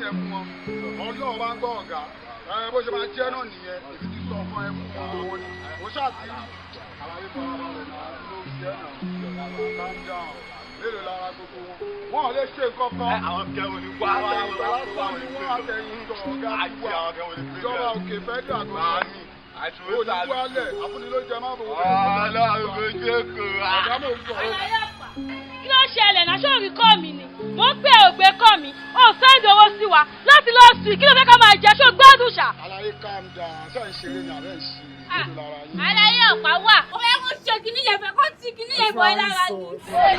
Ọlọ́run bá ń gbọ́ ọ̀gá bó ṣe máa jẹ́ náà nìyẹn èyí ti sọ fún ẹ fún àwọn ni mo ṣáàtì àlàyé fún ara rẹ̀ náà ló ń jẹ́ náà calm down mélòó lára gbogbo wọn ò lè ṣe nǹkan kan. Àwọn kẹwọn ni wá ìgbà lásán ni wọ́n àtẹ̀yìn tọ̀ ọ̀gá ti wà ìjọba òkè fẹ́ dàgbà ní olùwalẹ̀ afúnilóúnjẹ má bò wọ́n. Ọ̀gá mò ń sọ. Kí ló ṣẹlẹ̀ náà ṣé òrí kọ́ mi ni? Mo ń pè ògbé kọ́ mi, ó sẹ́ńdì owó sí wa láti lọ sùn kí ló fẹ́ ká máa jẹ ṣó gbádùn ṣá. Àlàyé calm down, ṣé ń ṣeré ni àbẹ́ ń ṣe ìlú lára yín? Àlàyé ọ̀pá wà. Ó fẹ́ kó ṣe kíní yẹn fẹ́ kó ti kíní yẹn bọ́ ẹ lára ni.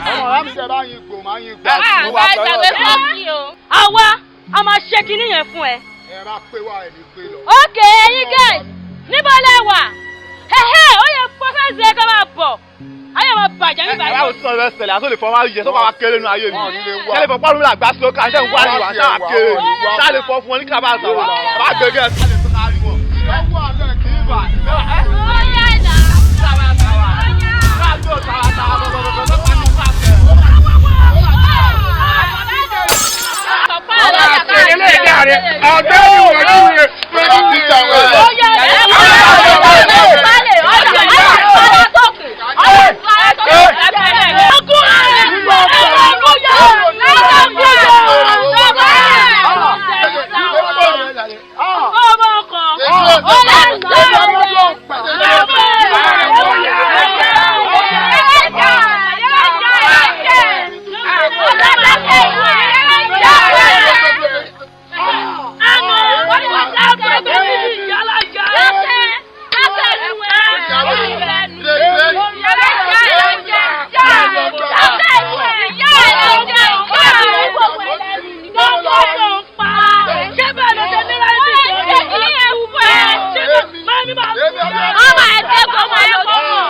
Àwọn ọ̀rá mi jẹ́ bá yin gbò máa yin gbà. Àgbàgbé fọ́ọ̀kì o. Àwa a máa ṣe kíní yẹn fún ẹ. Ẹ máa pé wá ẹ̀mí pé lọ. Ókè ẹ̀yin guys, níbo lẹ wà? Ó yẹ pọ́fẹ́sì ẹ ká máa bọ̀. Ayé máa bàjẹ́ mi bàjẹ́. Àwọn sọ̀rọ̀ rẹ̀ ṣẹlẹ̀ àtúntò lè fọ́ máa yẹ tó máa kéré nínú ayé mi. Ṣẹlẹ̀ fọ́ pọ́nrún làgbà sí lókà ṣẹ́ ń wá ìwà ṣáà kéré. Ṣáà lè fọ́ fún wọn ní kábà àtàwà. Bá gbẹgẹ. Ọwọ́ alẹ́ kì í bà. Ó yá ìlà. Ọlá àti eléyìí ọmọ ẹgbẹ́ ọmọ ẹ̀kọ́ mọ̀.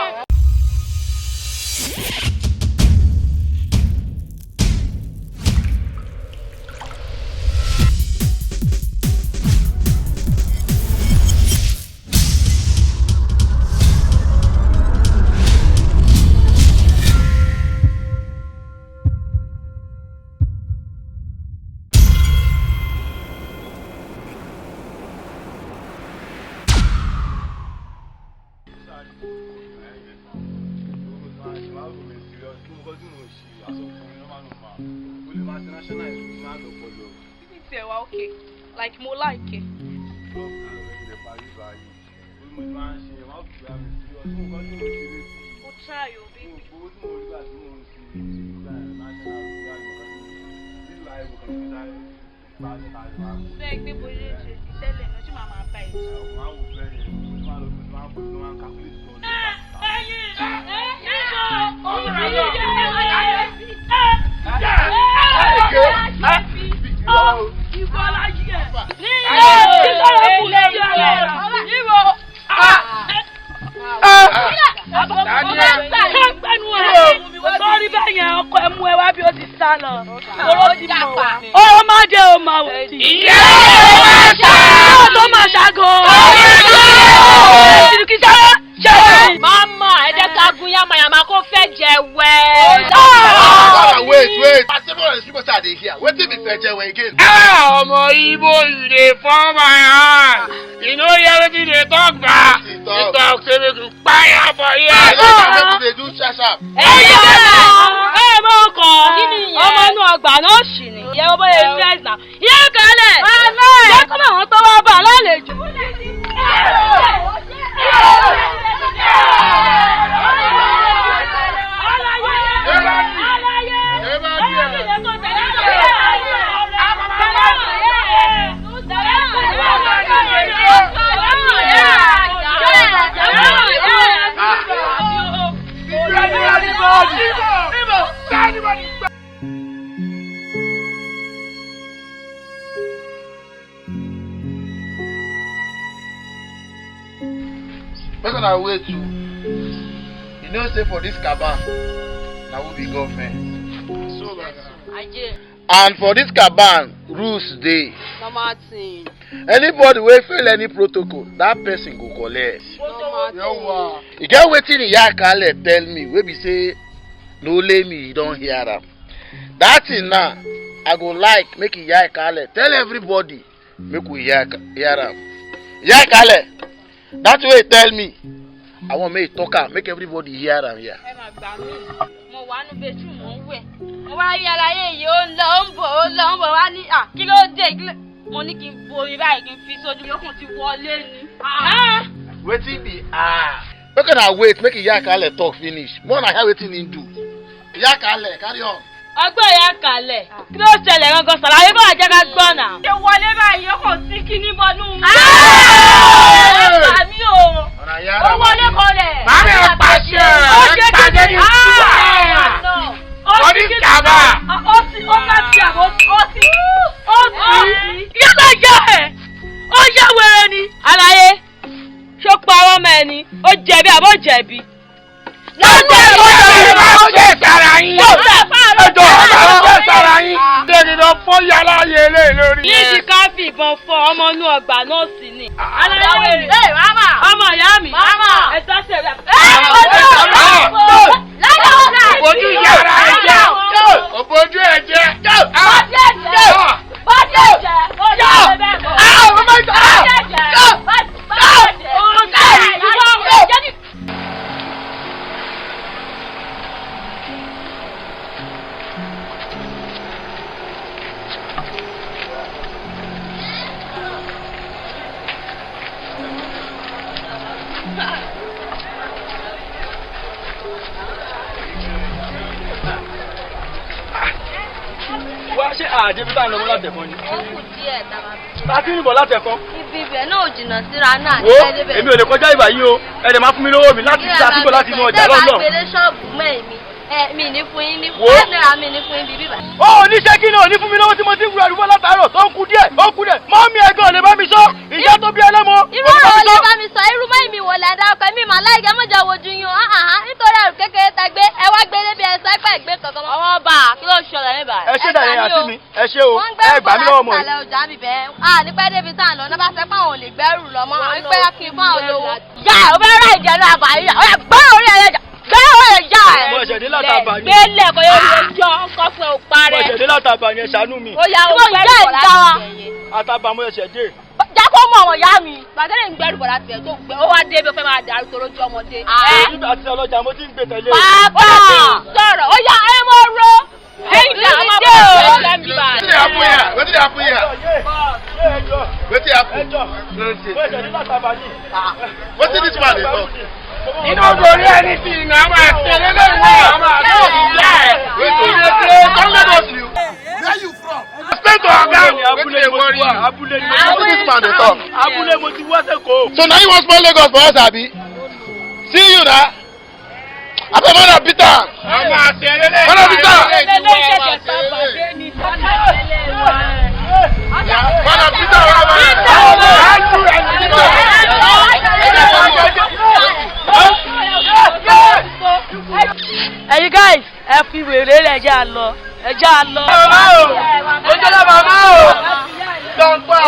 Like mo like it. O try o baby. Bẹ́ẹ̀ gbé bóyá ṣe ti tẹ́lẹ̀ náà tí màá máa bá ẹ̀ jù. Sọ́ọ́rí báyẹn ọkọ ẹ̀ mú ẹ wá bí ó ti sá lọ. Oró ti mọ̀ wá. Ọ̀rọ̀ máa dé o máa wò sí. Ìyá ẹ̀ ṣá. Ọ̀rọ̀ tó máa ṣàgọ́. Mama, ẹ jẹ́ ká gun yamayama kó fẹ́ jẹ wẹ́. Wait. Pastor, people say they here. Wetin be fẹ́ jẹ wẹ́ again? Ọmọ Igbo, you dey fall my hand. You know everything they talk ba. You talk say make you fire for here. Wetin dey do sharp? Ẹ mọ ọkọ ọmọ inú ọgbà náà ṣì ní. Ìyẹn wọ́n bóyá ìlú ẹ̀sìn náà. Ìyá kalẹ̀. Jẹ́ kọ́ àwọn tó wá bá a lálejò. Make una wait too. You know say for this caban, na we be government. And for this caban, rules dey. Anybody wey fail any protocol, that person go collect. You get wetin Iya Kale tell me wey be say no only me don hear am. That thing now, I go like make Iya Kale tell everybody make we hear am. Iya Kale, that way tell me. I want me to talk am make everybody hear am here. Mo wà nú bedroom mo wẹ̀. Mo wá rí àlàyé yìí ó ń lọ wá ní kí ló dé mo ní kí n borí báyìí kí n fi sójú yókùn ti wọlé ni. Wetin be make una wait make Iya Kale talk finish. More na hear wetin him do. Iya Kale carry on. Ọgbọ́n Iya Kale kí ló ṣẹlẹ̀ gangan ṣàlàyé bá jẹ́ ká gbọ́ náà. Ṣé wọlé báyìí yókùn sí kíní bọ́nú mi. Àmì o. Ó wọlé kọlẹ̀. Bámi ẹ̀ pàṣẹ ẹ̀ pàdé ní ìtura. Ọdí kàbá. Ó bá ti àbọ̀ ó ti. Ìyá bá jẹ́ ẹ̀. Ó yá wẹ̀rẹ̀ ni. Àlàyé ṣó parọ́ mọ́ ẹni ó jẹ̀bi àbọ̀ jẹ̀bi. Ó jẹ́ ìsara yín. Ó sara yín. Dèdè lọ fọ́ yàrá yẹlé lórí. Níbi ká fi ìbọn fọ ọmọ inú ọgbà náà sí ni. Àlàyé ọmọ ìyá mi. Ẹ̀dá ṣẹ̀dá. Ojú yàrá ẹ̀jẹ̀. Ojú ẹ̀jẹ̀. Wá ṣe àdébí tá à ń lọ látẹ̀kọ́ ni. Ó kù díẹ̀ tàbá. Ta kí ni bọ̀ látẹ̀kọ́? Ibi ibẹ̀ náà ò jìnnà síra náà. Wo èmi ò lè kọjá ìbà yìí o. Ẹ dẹ̀ máa fún mi lówó mi láti ṣe àtúbọ̀ láti inú ọjà lọ́nà. Tẹ́ bá gbélé ṣọ́ọ̀bù mọ́ èmi. Mi ní fún yín ní fún mi ní fún yín bíbí bá. Ó oníṣẹ́ kí ni ò ní fún mi lọ́wọ́ tí mo ti ń gbúra àdúgbò látàárọ̀ tó ń kú díẹ̀ ó kú díẹ̀. Mọ́mí ẹ̀gàn lè bá mi sọ ìyá tó bí ẹlẹ́mọ. Irú ọ̀rọ̀ lè bá mi sọ irú mọ́ mi wò lẹ́dá ọkọ mi mà láìka mọ́jà wojú yín nítorí ẹrù kékeré ta gbé ẹ wá gbé débi ẹsẹ̀ pẹ̀ gbé kankan mọ́. Ọmọ ọba kí ló ṣọlẹ̀ níbà. Ẹ ṣe dàní àti mi ẹ ṣe o ẹ gbà mí lọ́wọ́ mọ́ yìí. Wọ́n gbé ọjà mi bẹ́ẹ̀ ní pẹ́ débi tá à ń lọ ní bá fẹ́ pé àwọn ò lè gbẹ́rù lọ mọ́ pé kí n fún àwọn olówó. Yá ò fẹ́ rà ìjẹ́ náà àbáyé ó yẹ gbọ́ orí ẹ̀yẹ́jà mo ṣẹ̀dé látàbà ni. gbélé kò yẹ kó jọ kọfẹ ò parẹ́. mo ṣẹ̀dé látàbà ni ẹ ṣàánú mi. ó yà ó gbẹ́rù bọ̀ láti ẹ̀yẹ. àtàbà mo ṣẹ̀ dé. jẹ́ kó mọ àwọn ìyá mi gbàgede ń gbẹ́rù bọ̀ láti ẹ̀ tó gbẹ ó wá dé bí ó fẹ́ máa dàrú tó lójú ọmọdé. nígbà tí ọlọ́jà mo ti ń gbé tẹ̀lé. pàápàá ó ti sọ̀rọ̀ ó yà ẹ mọ ro. ẹ̀yin náà ọmọ bọ̀ ọ́ Wetin happen here? Wetin happen here? Wetin happen? Wetin this man dey talk? Inú orí ẹni tí ìná máa tẹ̀lé lẹ́yìn náà máa tó ìyá ẹ̀. Don't let us you. Where you from? Explain to Oga. Wetin dey worry you? Abúlé ni. Wetin this man dey talk? Abúlé mo ti wá sẹ́kọ̀ọ́. So now you wan spoil Lagos for us, abi? See you na. Abeg man na beat am. Ọmọ àtẹ̀lé lẹ́yìn Man na beat am. Man na beat Ẹ̀yin guys ẹ fi wèrè lẹ̀ ẹja lọ. Màmá o, ojú ọ̀la màmá o, dọ̀npá.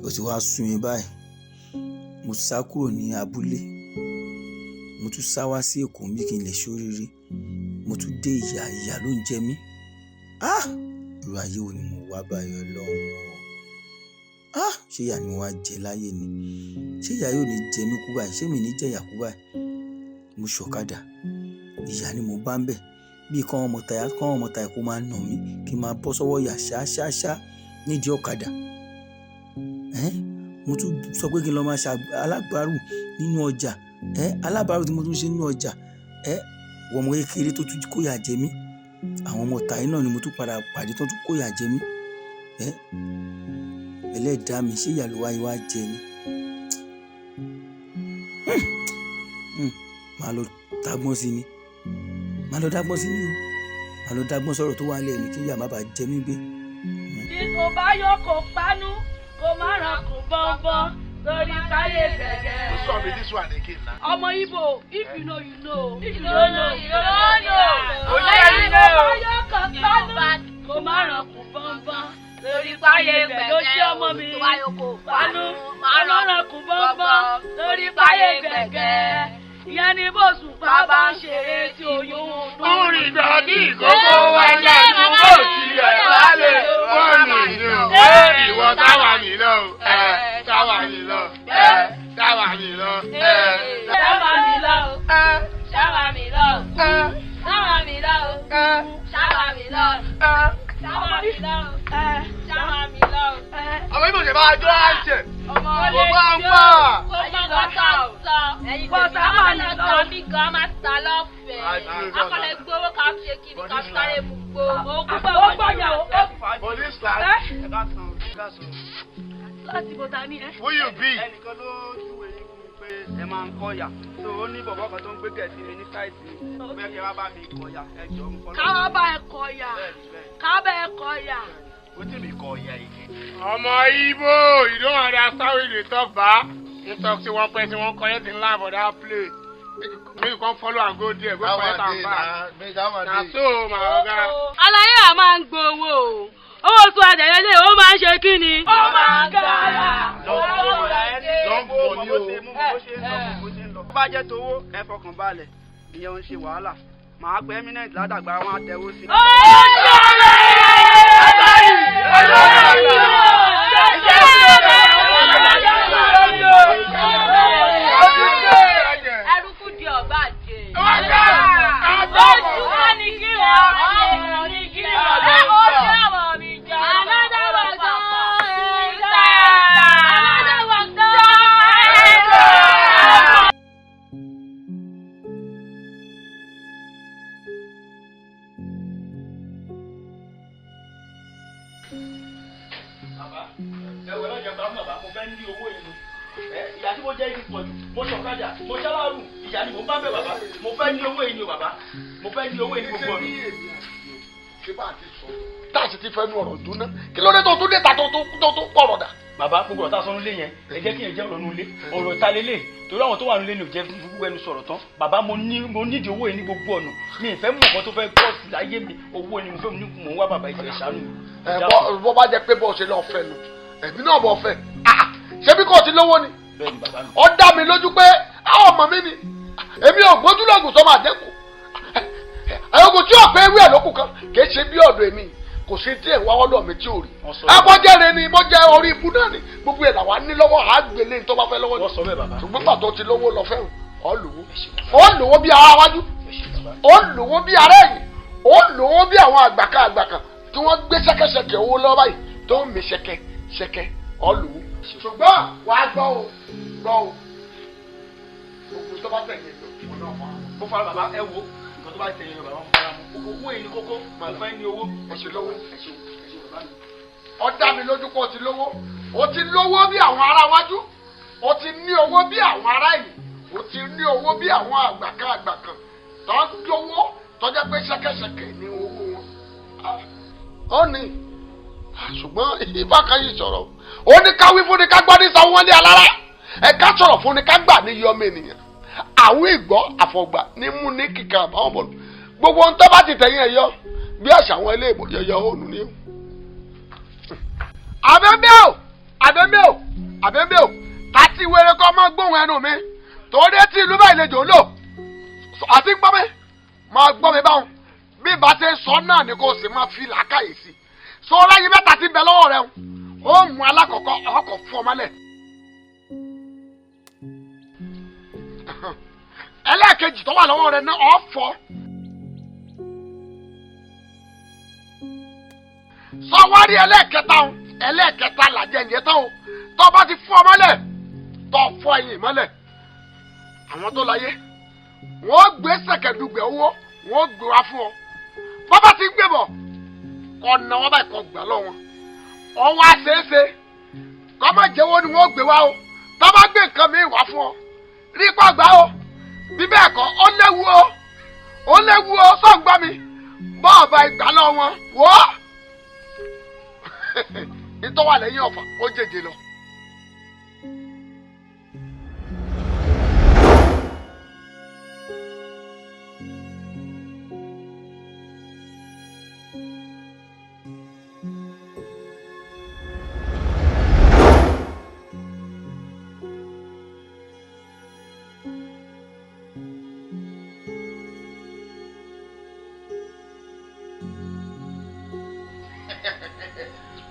Ó ti wá sún mi báyìí. Mo sá kúrò ní abúlé. Mo tún sá wá sí Èkó bí kí n lè ṣoríire. Mo tún dé ìyà ló ń jẹ mí. Irú ayé wo ni mo wá báyọ̀ lọ́wọ́? Ṣé ìyà ni mo wá jẹ láyé ni? Ṣé ìyà yóò ní jẹ mí kú báyìí? Ṣé mi ní jẹ ìyà kú báyìí? Mo ṣọ̀kadà. Ìyà ni mo bá ń bẹ̀. Bí kán ọmọ tàyà kó máa nà mí kí n máa bọ́ sọ́wọ́ ìyà ṣáṣáṣá nídìí ọ̀kadà. Mo tún sọ pé kí n lọ máa ṣe alábàárù nínú ọjà. Alábàárù tí mo tún ṣe nínú ọjà. Wọ́n ọmọ kékeré tó tún kóyà jẹ mí. Àwọn ọmọ tàyè náà ni mo tún padà pàdé tó tún kóyà jẹ mí. Ẹlẹ́dàá mi ṣé ìyà ló wáyé wá jẹ ni? Màá lọ dágbọ́n sí ni. Màá lọ dágbọ́n sọ̀rọ̀ tó wà lẹ́yìn kí ìyà má bàa jẹ mí gbé. Bí kò bá yọ kò pánú kò má ràn kò bọ́nbọ́n lórí káyé gẹ̀gẹ́. This one be this one again na. Ọmọ Igbo, if you know, you know. If you don't know, you don't know. Ó jẹ́ ẹni náà. Bí kò bá yọ kò pánú kò má ràn kò bọ́nbọ́n lórí káyé gẹ̀gẹ́. Ló ṣe ọmọ mi pánú má ràn kò bọ́nbọ́n lórí káyé gẹ̀gẹ́. Ìyẹn ni bóṣù pa bá ń ṣeré tí oyún dùn. Orin ìdọ̀tí ìkókó wáyé fún bó tilẹ̀ lálẹ́ wọ́n ní ìlú. Ìwọ táwa mi lọ, táwa mi lọ, táwa mi lọ. Ṣáwa mi lọ, ṣáwa mi lọ, ṣáwa mi lọ, ṣáwa mi lọ, ṣáwa mi lọ, ṣáwa mi lọ. Ọmọ Ibo ṣe máa jó àjẹ́. Ọmọ Mo máa ń pa. Bọ́sà máa ń lọ mí gan máa ta lọ́fẹ̀ẹ́. Akọ̀lẹ̀ gbowó ká ṣe kí ni ká sáré mú gbó. Ó gbọ́dọ̀ ó. For this class. Láti bò ta ní ẹ. Who you be? Ẹnìkan ló júwe yín fún mi pé ẹ máa ń kọ́yà. So ó ní bọ̀bọ̀ kan tó ń gbé gẹ̀ẹ́sì mi ní sáìtì mi. Bẹ́ẹ̀ kí ẹ wá bá mi kọ́yà. Ẹ jọ mú kọ́ lọ́wọ́. Káwá bá ẹ kọ̀yà. Kábẹ́ ẹ kọ̀yà. Wetin be kọ́yà again? Ọmọ Igbo, you don't understand what you talk ba? You talk say one person wan collect him land for that place. Make you come follow am go there, go collect am back. Na so my oga. Aláyé à máa ń gbowó o. Owó oṣù àjẹyẹlé ó máa ń ṣe kí ni? Ó máa ń gara. Tó bá jẹ́ towó ẹ fọkàn balẹ̀, ìyẹn ò ń ṣe wàhálà. Màá pẹ́ eminent ládàgbà wọn àtẹ̀wó sí. Ẹrúkú di ọ̀gbà jẹ. Lójú wọn ni kí wọ́n ọ̀rọ̀ ni kí wọ́n lè kọ́. Ó ṣe àwọn mi jẹ́ aládáwọ̀ gan-an. Aládáwọ̀ gan-an. fẹ́ ní owó yìí ìyá tí mo jẹ́ ibi pọ̀ mo ṣọ̀kadà mo ṣáláàrù ìyá ni mo bá bẹ̀ bàbá mo fẹ́ ní owó yìí ni o bàbá mo fẹ́ ní owó yìí ní gbogbo ọ̀nà. ṣé bá a ti sọ táàsì ti fẹ́ nu ọ̀rọ̀ dún ná kí ló dé tó tún dé ta tó pọ̀rọ̀ dà. bàbá gbogbo ọ̀tá sọ nílé yẹn ẹ jẹ́ kí ẹ jẹ́ ọ̀rọ̀ nulẹ̀ ọ̀rọ̀ ìta lélẹ̀ torí àwọn tó wà nílé ni ò jẹ́ gbogbo ẹnu sọ̀rọ̀ tán bàbá mo nídìí owó yìí ní gbogbo ọ̀nà mi ìfẹ́ mọ̀ kan tó fẹ́ kọ́ sí láyé mi owó ni mo fẹ́ mò ń wá bàbá ìjẹ́ ṣàánú. bọ́ bá jẹ́ pé bọ́ ṣe lọ fẹ́ nu ẹ̀mí náà bọ̀ fẹ́ ṣebí kò ti lówó ni ó dá mi lójú pé àwọn ọmọ mi ni èmi ò gbójúlógún sọmọ àjẹkù ẹ̀yọ́gùn tí ọ̀pẹ ewé ẹ̀ lókù kan kì í ṣe bí ọ̀dọ̀ èmi kò sí tí ẹ̀ wá ọ̀dọ̀ mi tí ò rí ẹ̀kọ́jẹ́rẹ́ ni mo jẹ́ orí ibú náà ni gbogbo ẹ̀ làwa ní lọ́wọ́ àgbélé tó bá fẹ́ lọ́wọ́ ni ṣùgbọ́n pàtó ti lówó lọ fẹ́ràn ó lówó bí ara wájú ó lówó bí ara ẹ̀yìn ó lówó bí àwọn àgbàkan tí wọ́n gbé ṣẹ́kẹ́ṣẹkẹ̀ owó lọ́wọ́ báyìí tó ń mi ṣẹkẹ́ ó lówó ṣùgbọ́n wàá gbọ́ o gbogbo tó bá tẹ̀lé lọ mo fara bàbá ẹ wo nǹkan tó bá tẹ̀lé lọ bàbá mo fara mu owó yìí ní kókó màá fẹ́ ní owó ẹ̀ṣẹ̀ lówó ó dá mi lójú pé o ti lówó bí àwọn ará wájú o ti ní owó bí àwọn ará ẹ̀yìn o ti ní owó bí àwọn àgbàkan tó ń lówó tó jẹ́ pé ṣẹ́kẹ́ṣẹkẹ̀ ní owó wọn ó ní ṣùgbọ́n ìbákan yìí sọ̀rọ̀ ó ní ká wí fún ni ká gbọ́ ní sanwó wọn ní alára ẹ̀ka sọ̀rọ̀ fún ni ká gbà ní yọmọ ènìyàn àwọn ìgbọ́ àfọ̀gbà ní mú ní kíkà àbáwọn bọ̀lù gbogbo ohun tó bá ti tẹ̀yìn ẹ̀ yọ bí àṣà àwọn ilé ìbò yẹyọ òòlù ni ó. àbẹ́mbẹ́ ò tàti wéré kọ́ máa gbóhùn ẹnu mi torí tí ìlú bá ìlejò lò àti gbọ́ mi máa gbọ́ mi báwọn bí ìbá ṣe sọ náà ni kò sì máa fi làákàyè sí so lẹ́yìn mẹ́ta ti bẹ lọ́wọ́ rẹ ó mú alákọ̀ọ́kọ́ ọkọ̀ fún ọmọ lẹ̀. ẹlẹ́ẹ̀kejì tó wà lọ́wọ́ rẹ náà ọ̀ fọ́ sọwárí ẹlẹ́ẹ̀kẹta làjẹ́ ìyẹn tán o tó bá ti fọ́ mọ́lẹ̀ tó fọ́ ẹ̀yìn mọ́lẹ̀ àwọn tó láyé wọ́n gbé sẹ̀kẹ̀dùgbẹ̀ owó wọ́n gbé wá fún ọ bọ́bá ti gbé bọ̀ kọ́ na wọ́n báyìí kọ́ gbà lọ́wọ́ ọwọ́ àṣeéṣe kọ́ má jẹ́wọ́ ni wọ́n gbé wá o tó bá gbé nǹkan mi wá fún ọ rí pọ́ gbà o bí bẹ́ẹ̀ kọ́ ó léwu o sọ̀gbà mi bọ́ọ̀bà ìgbà lọ wọn wò ó ìtọ́wà lẹ́yìn ọ̀fà ó jèjì lọ.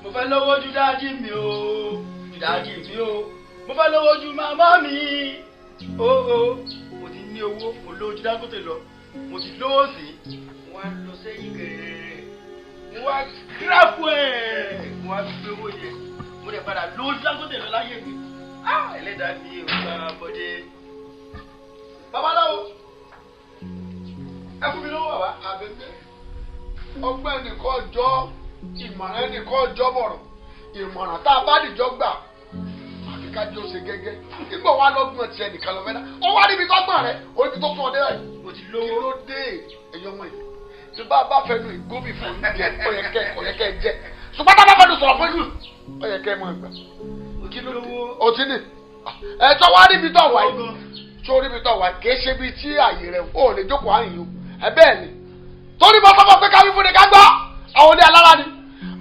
mo fẹ́ lówó ju dáàdì mi o mo fẹ́ lówó ju màmá mi o mo ti ní owó mo lówó ju Dangote lọ mo ti lówó sí mo wá lọ sẹ́yìn gẹ̀rẹ́ mo wá gíráfù ẹ̀ mo wá gbé owó yẹn mo dẹ̀ padà lówó ju Dangote lọ láyé mi ẹlẹ́dàá mi ò bá bọ́dé babaláwo ẹ fún mi lówó bàbá àbẹ̀bẹ̀ ọgbẹ́ nìkan jọ ìmọ̀ràn ẹnìkan ọjọ́ bọ̀rọ̀ ìmọ̀ràn tá a bá dìjọ́ gbà àfi ká jẹ́ òsè gẹ́gẹ́ nígbà wà lọ́gbọ̀n tiẹ̀ nìkan lọ mẹ́ta ó wá níbi tọ́gbọ̀n rẹ orí tó fún ọ dé rẹ̀ kí ló dé ẹ̀yọ́ wọn yìí tí bá a bá fẹnu ìgómì fún mi jẹ ọ̀yẹ̀kẹ́ jẹ ṣùgbọ́n tá a bá fẹnu sọ̀rọ̀ fún yìí ọ̀yẹ̀kẹ́ mọ̀ gbà kí ló dé o ti ní ẹ̀tọ́ wá níbi tó wà yìí tó níbi tó wà kì í ṣe bí tí àyè rẹ̀ ó lè jókòó àyìn o ẹ bẹ́ẹ̀ ni torí mo sọ pé ká wí fún ni ká gbọ́ àwọn ilé alára ni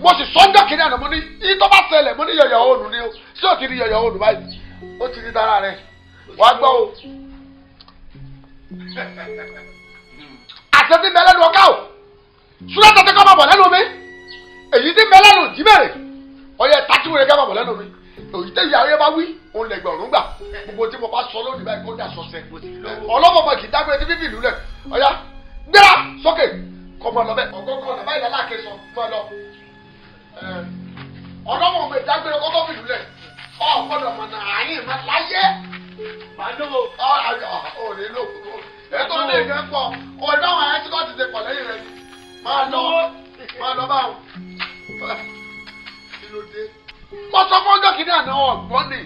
mo sì sọ́njọ́ kìíní àná mo ní ìtọ́ bá ṣẹlẹ̀ mo ní yọ̀yọ̀ òòlù ni o ṣé o ti rí yọ̀yọ̀ òòlù báyìí ó ti rí dára rẹ̀ wá gbọ́ o. àtẹ̀tí mi ẹlẹ́nu ọ̀ká o ṣúlẹ̀ tẹ̀tí kọ́ máa bọ̀ lẹ́nu mi èyí tí mi ẹlẹ́nu jí bẹ̀rẹ̀ ọyẹ tàtí wẹ̀rẹ̀ kẹ́ máa bọ̀ lẹ́nu mi èyí tí ìyá ayé bá wí òun lẹ̀ gbọ̀rún gbà gbogbo tí mo bá sọ lónìí báyìí kó dà sọ́sẹ̀ ọlọ́mọ̀mọ̀ kì í dágbére tí fífi ìlú lẹ̀ ọ̀yá gbéra sókè kọ́ mọ́ lọ bẹ́ẹ̀ ọgọ́gọ́ ọ̀nà báyìí lálá ké sọ mọ́ lọ ọlọ́mọ ọmọ ìdágbére kọ́kọ́ fìlú lẹ̀ ọ̀gbọ́dọ̀ mọ̀ náà àyìn má láyé má lówó ọ̀ lè lò ètò ilé ìgbẹ́ pọ̀ ọ̀dọ́ àwọn ẹ̀yẹ́ tí kò ti ṣe pọ̀ lẹ́yìn rẹ̀ má lọ báwọn kí ló dé mo sọ fún ọjọ́ kìíní àná ọ̀gbọ́n ni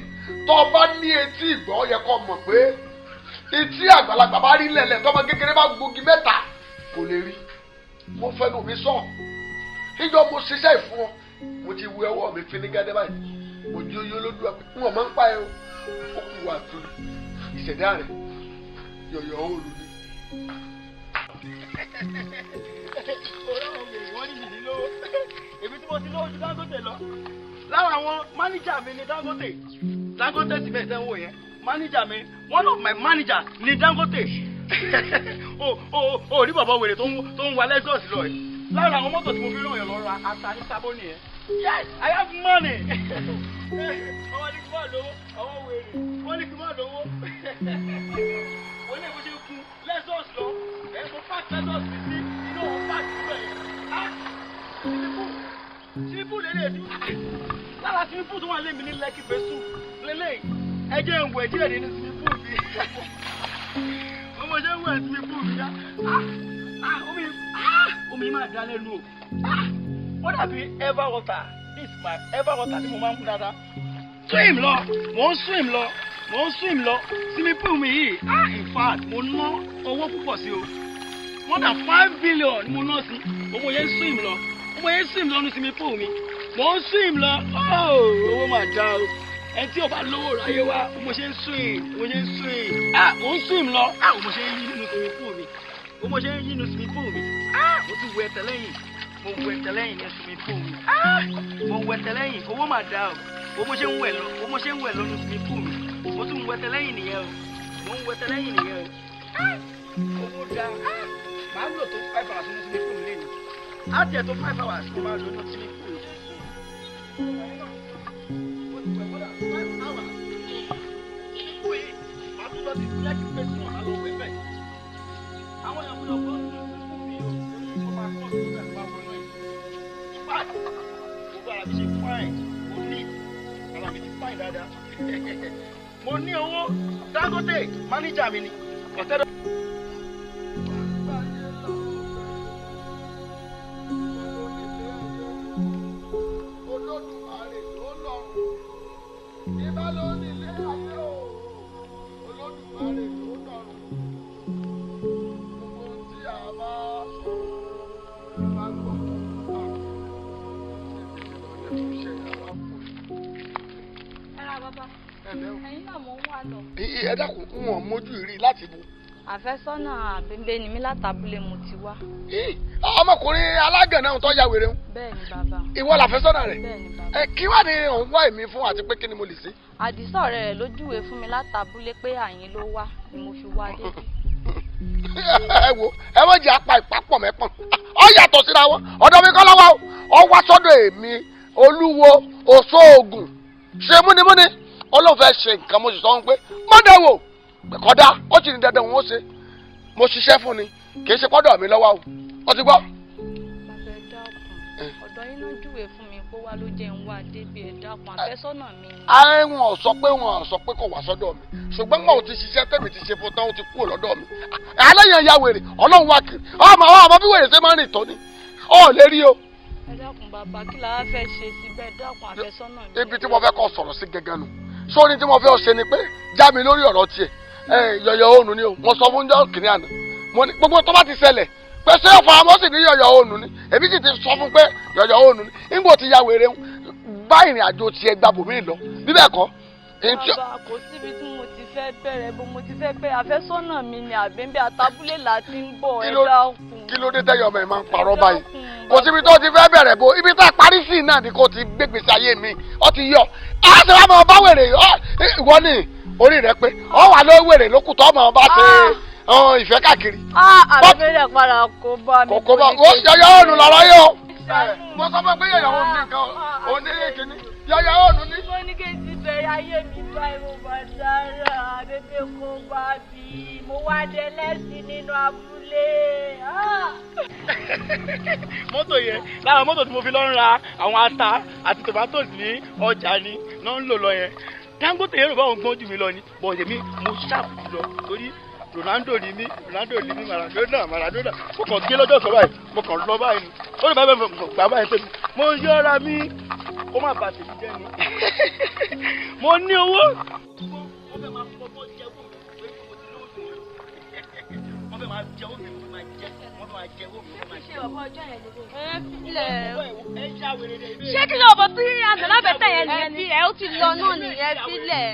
tó bá ní etí ìgbọ́ yẹ kó mọ̀ pé etí àgbàlagbà bá rí lẹ̀lẹ̀ tọ́mọ kékeré bá gbógi mẹ́ta kò lè rí mo fẹnu mi sọ níjọ́ mo ṣiṣẹ́ ìfún ọ mo ti wú ẹwọ́ mi fi ní gẹ́gẹ́ báyìí mo jí oyún olódù àpò n ò máa ń pa ẹ o ó kù wà tó ìṣẹ̀dá rẹ̀ yọ̀yọ̀ òòlù ni. èmi tí mo ti lówó ju Dangote lọ lára àwọn máníjà mi ni Dangote cement ẹ̀ ń wò yẹn máníjà mi one of my managers ni Dangote o rí bàbá wèrè tó ń wa Lexus lọ yìí lára àwọn mọ́tò tí mo fi ràn yàn lọ́ra ata ní sábó nìyẹn. Yes, I have money. Àwọn ní kí wọ́n lówó àwọn wèrè wọ́n ní kí wọ́n lówó wọ́n ní kó ṣe kú Lexus lọ ẹ̀ mo park Lexus mi sí inú òun park síbẹ̀ síbípù lélẹ̀ lára síbípù tó wà lé mi ní Lẹ́kì fẹ́sù lélẹ̀ ẹjẹ́ ń wẹ̀ díẹ̀ nínú síbípù mi ọmọ ṣe ń wẹ̀ síbípù mi dá omi máa dá lẹ́nu o ó dàbí ever water this my ever water tí mo máa ń mú dáadáa swim lọ síbípù mi yìí in fact mo ná owó púpọ̀ sí o more than 5 billion ni mo ná sí owó yẹn swim lọ ní síbípù mi mo ń swim lọ owó máa dá o ẹni tí o bá lówó ráyé wá mo ṣe ń swim mo ń swim lọ mo ṣe ń yí nínú síbípù mi mo ṣe ń yí nínú síbípù mi mo tún wẹ tẹ́lẹ̀yìn mo wẹ tẹ́lẹ̀yìn ní síbípù mi mo wẹ tẹ́lẹ̀yìn owó máa dá o mo ṣe ń wẹ̀ lọ ní síbípù mi mo tún wẹ tẹ́lẹ̀yìn nìyẹn o owó dá màá lò tó 5 hours nínú síbípù mi lẹ́yìn á tiẹ̀ tó 5 hours mo máa lò ní síbípù mi. Àwọn èèyàn gbọ́dọ̀ gbọ́ nínú síbípù mi o mo máa kọ́ sí ìgbà tó bá wọnú ẹ̀. Gbogbo ara mi ṣe fine mo ní ara mi ti fine dáadáa. Mo ní owó Dangote máníjà mi ni ọ̀tẹ́dọ̀. Olódùmarè ló lọ́rùn ìbá ló nílé ayé o Olódùmarè ló lọ́rùn gbogbo tí a bá sọ bá gbọ́ bàbá ẹ̀yin náà mo ń wá lọ. ẹ dákun n ò mójú rí láti bu. àfẹ́sọ́nà àbẹ̀bẹ̀ ni mí látàbúlé mo ti wá. ọmọkùnrin alágànná tó ya wèrè ń. bẹ́ẹ̀ni bàbá. ìwọ làfẹ́sọ́nà rẹ̀. bẹ́ẹ̀ni bàbá. kí wàá ní òun wá èmi fún àti pé kí ni mo lè ṣe. àdìsọ́ rẹ̀ ló júwe fún mi látàbúlé pé àyín ló wá ni mo fi wá débi. ẹ wo ẹ wọ́n jẹ́ apá ìpapọ̀ mẹ́pọ̀n ọ yàtọ̀ síra wọn ọ̀dọ̀ mi kọ́ lọ́wọ́ ọ wá sọ́dọ̀ èmi olúwo Òṣogùn ṣe múnimúni Ọlọ́run fẹ́ ṣe nǹkan mo sì sọ wọn pé mọ́dẹ̀wò kọ́dá ó sì ní dandan wọn ó ṣe mo ṣiṣẹ́ fún ni kì í ṣe pọ́dọ̀ mi lọ́wọ́ o ó ti gbọ́. bàbá ẹ dákun ọ̀dọ̀ yín náà júwe fún mi pé wá ló jẹ́ ń wá débi ẹ dákun àfẹ́sọ́nà mi ni. wọn sọ pé kò wá sọ́dọ̀ mi ṣùgbọ́n mo ti ṣiṣẹ́ tẹ̀mí ti ṣe fún tán ó ti kúrò lọ́dọ̀ mi alẹ́ yẹn ya wèrè Ọlọ́run wá kiri ọmọ bí wèrè ṣe máa ń rìn tó ni ọ lè rí o. ẹ dákun bàbá kí la fẹ́ ṣe síbẹ̀ dákun àfẹ́sọ́nà mi. ibi tí mo fẹ́ kọ́ sọ̀rọ̀ sí gẹ́gẹ́ nu sórí tí mo fẹ́ ṣe ni pé já mi lórí ọ̀rọ̀ tiẹ̀ yọ̀yọ̀ òònù ni o mo sọ fún jọ́ kìnìún àná mo ní gbogbo tó bá ti ṣẹlẹ̀ pé ṣé ọ̀fọ̀ àmọ́ sì ní yọ̀yọ̀ òònù ni èmi sì ti sọ fún pé yọ̀yọ̀ òònù ni nígbò tí ya wèrè ń bá ìrìn àjò tiẹ̀ gba bòmí lọ bíbẹ̀ kọ́. bàbá kò síbi tí mo ti fẹ́ bẹ̀rẹ̀ bó mo ti fẹ́ bẹ̀rẹ̀ àfẹ́sọ́nà mi ni àbẹ̀bẹ̀ àtàbúlé là ti ń bọ̀ ẹ dákun. kí ló dé tẹ́yọ̀ ọmọ ẹ̀ máa ń parọ́ báyìí kò síbi tó ti fẹ́ bẹ̀rẹ̀ bó ibi tá a parí sí náà ni kò ti gbégbèsè ayé mi ọ ti yọ á sì wá máa bá wèrè ìwọ ni orí rẹ pé ọ wà ló wèrè lókùn tó máa bá ṣe ìfẹ́ káàkiri. àbẹ̀bẹ̀ padà kó bá mi. kò bá yọ̀yọ̀ òònù lọ́rọ̀ yìí o mo sọ fún pé yọ̀yọ̀ òònù nìkan òní kìíní yọ̀yọ̀ òònù ní. mo ní kí n ti bẹ̀rẹ̀ ayé mi báyìí mo bá dára bébè kó bá bí mo wá dé lẹ́sìn nínú abúlé. mọ́tò yẹn lára mọ́tò tí mo fi lọ ń ra àwọn ata àti tomatoes ní ọjà ni náà ń lò lọ yẹn Dangote yẹn rò bá òun gbọ́n jù mí lọ ni bọ̀ èmi mo ṣáàpù jù lọ torí Ronaldo ni mí Maradona mo kàn gé lọ́jọ́ sọ báyìí mo kàn lọ báyìí ni ó lè bá bẹ́ẹ̀ gbà báyìí pé mo yọra mi kó má bà tèmi jẹ́ ni. Mo ní owó. Wọ́n fẹ́ máa fọwọ́ jẹ́wọ́ mi pé mo ti lówó sí wọn. Wọ́n fẹ́ máa jẹ́wọ́ mi pé máa jẹ́. Wọ́n fẹ́ máa jẹ́wọ́ mi pé máa jẹ́. Ṣé ọ̀bọ ọjọ́ yẹn lè Ẹ ṣá wèrè dé. ṣé kí ló ọ̀bọ tí àgbẹ̀lábẹ̀tẹ̀ yẹn nìyẹn ni? ẹ ó ti lọ náà nìyẹn sílẹ̀.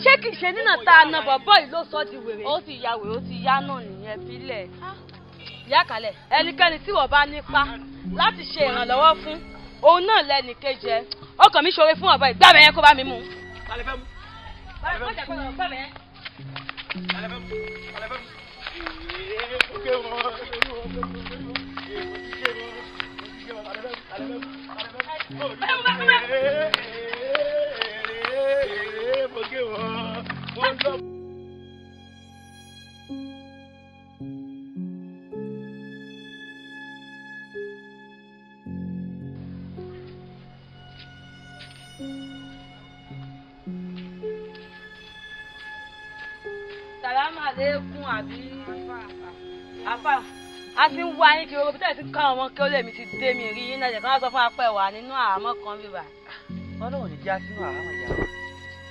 Ṣé kì í ṣe nínà tá a na bọ̀bọ̀ yìí ló sọ di wèrè? Ó ti ya wèrè, ó ti yá náà nìyẹn sílẹ̀. Ìyá Kálẹ̀, ẹnikẹ́ni tí wọ́n bá nípa láti ṣe ìrànlọ́wọ́ fún òun náà lẹ́nìkejì ẹ. Ọkàn mi ṣoore fún ọ̀bọ ìgbàbẹ̀ yẹn kó bá mi mú. Alẹ́ fẹ́ mú. Sàlámù àlékún àbí àfà a ti ń wá yín kí owó tẹ̀ sí ká ọmọ kí ó lè mi ti dé mi rí yín náà jẹ̀ kí wọ́n sọ fún apẹ̀ wà nínú àhámọ́ kan bíbà. Ọlọ́run ní já sínú àhámọ́ ìyá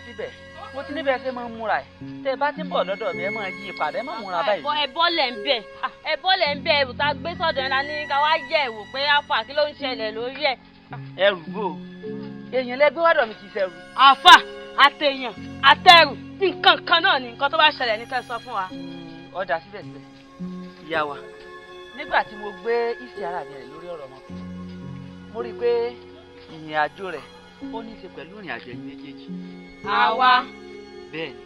síbẹ̀ mo ti níbẹ̀ ṣe máa ń múra ẹ̀ tẹ́ ẹ bá ti ń bọ̀ lọ́dọ̀ mi ẹ máa yí ìpàdé ẹ máa múra báyìí. ẹbọ lẹ̀ ń bẹ̀ ẹrù tá a gbé sọ́dọ̀ ẹ̀ ní ká wá yẹ̀ wò pé àfà kí ló ń ṣẹlẹ̀ lórí ẹ̀. Ẹrù bò èèyàn lẹ́gbẹ́ wádọ̀ mi kì í ṣẹrù. Àfà àtẹ̀yàn àtẹrù nǹkan kan náà ni nǹkan tó bá ṣẹlẹ̀ ní kẹ́ sọ fún wa. Ọ̀dà síbẹ̀síbẹ̀ ìyá wa nígbà tí mo gbé ìsì ara mi rẹ̀ lórí ọ̀rọ̀ ọmọkùnrin mo rí i pé ìrìn àjò rẹ̀ ó ní í ṣe pẹ̀lú ìrìn àjò ẹ̀yin méjèèjì. Àwa. Bẹ́ẹ̀ ni.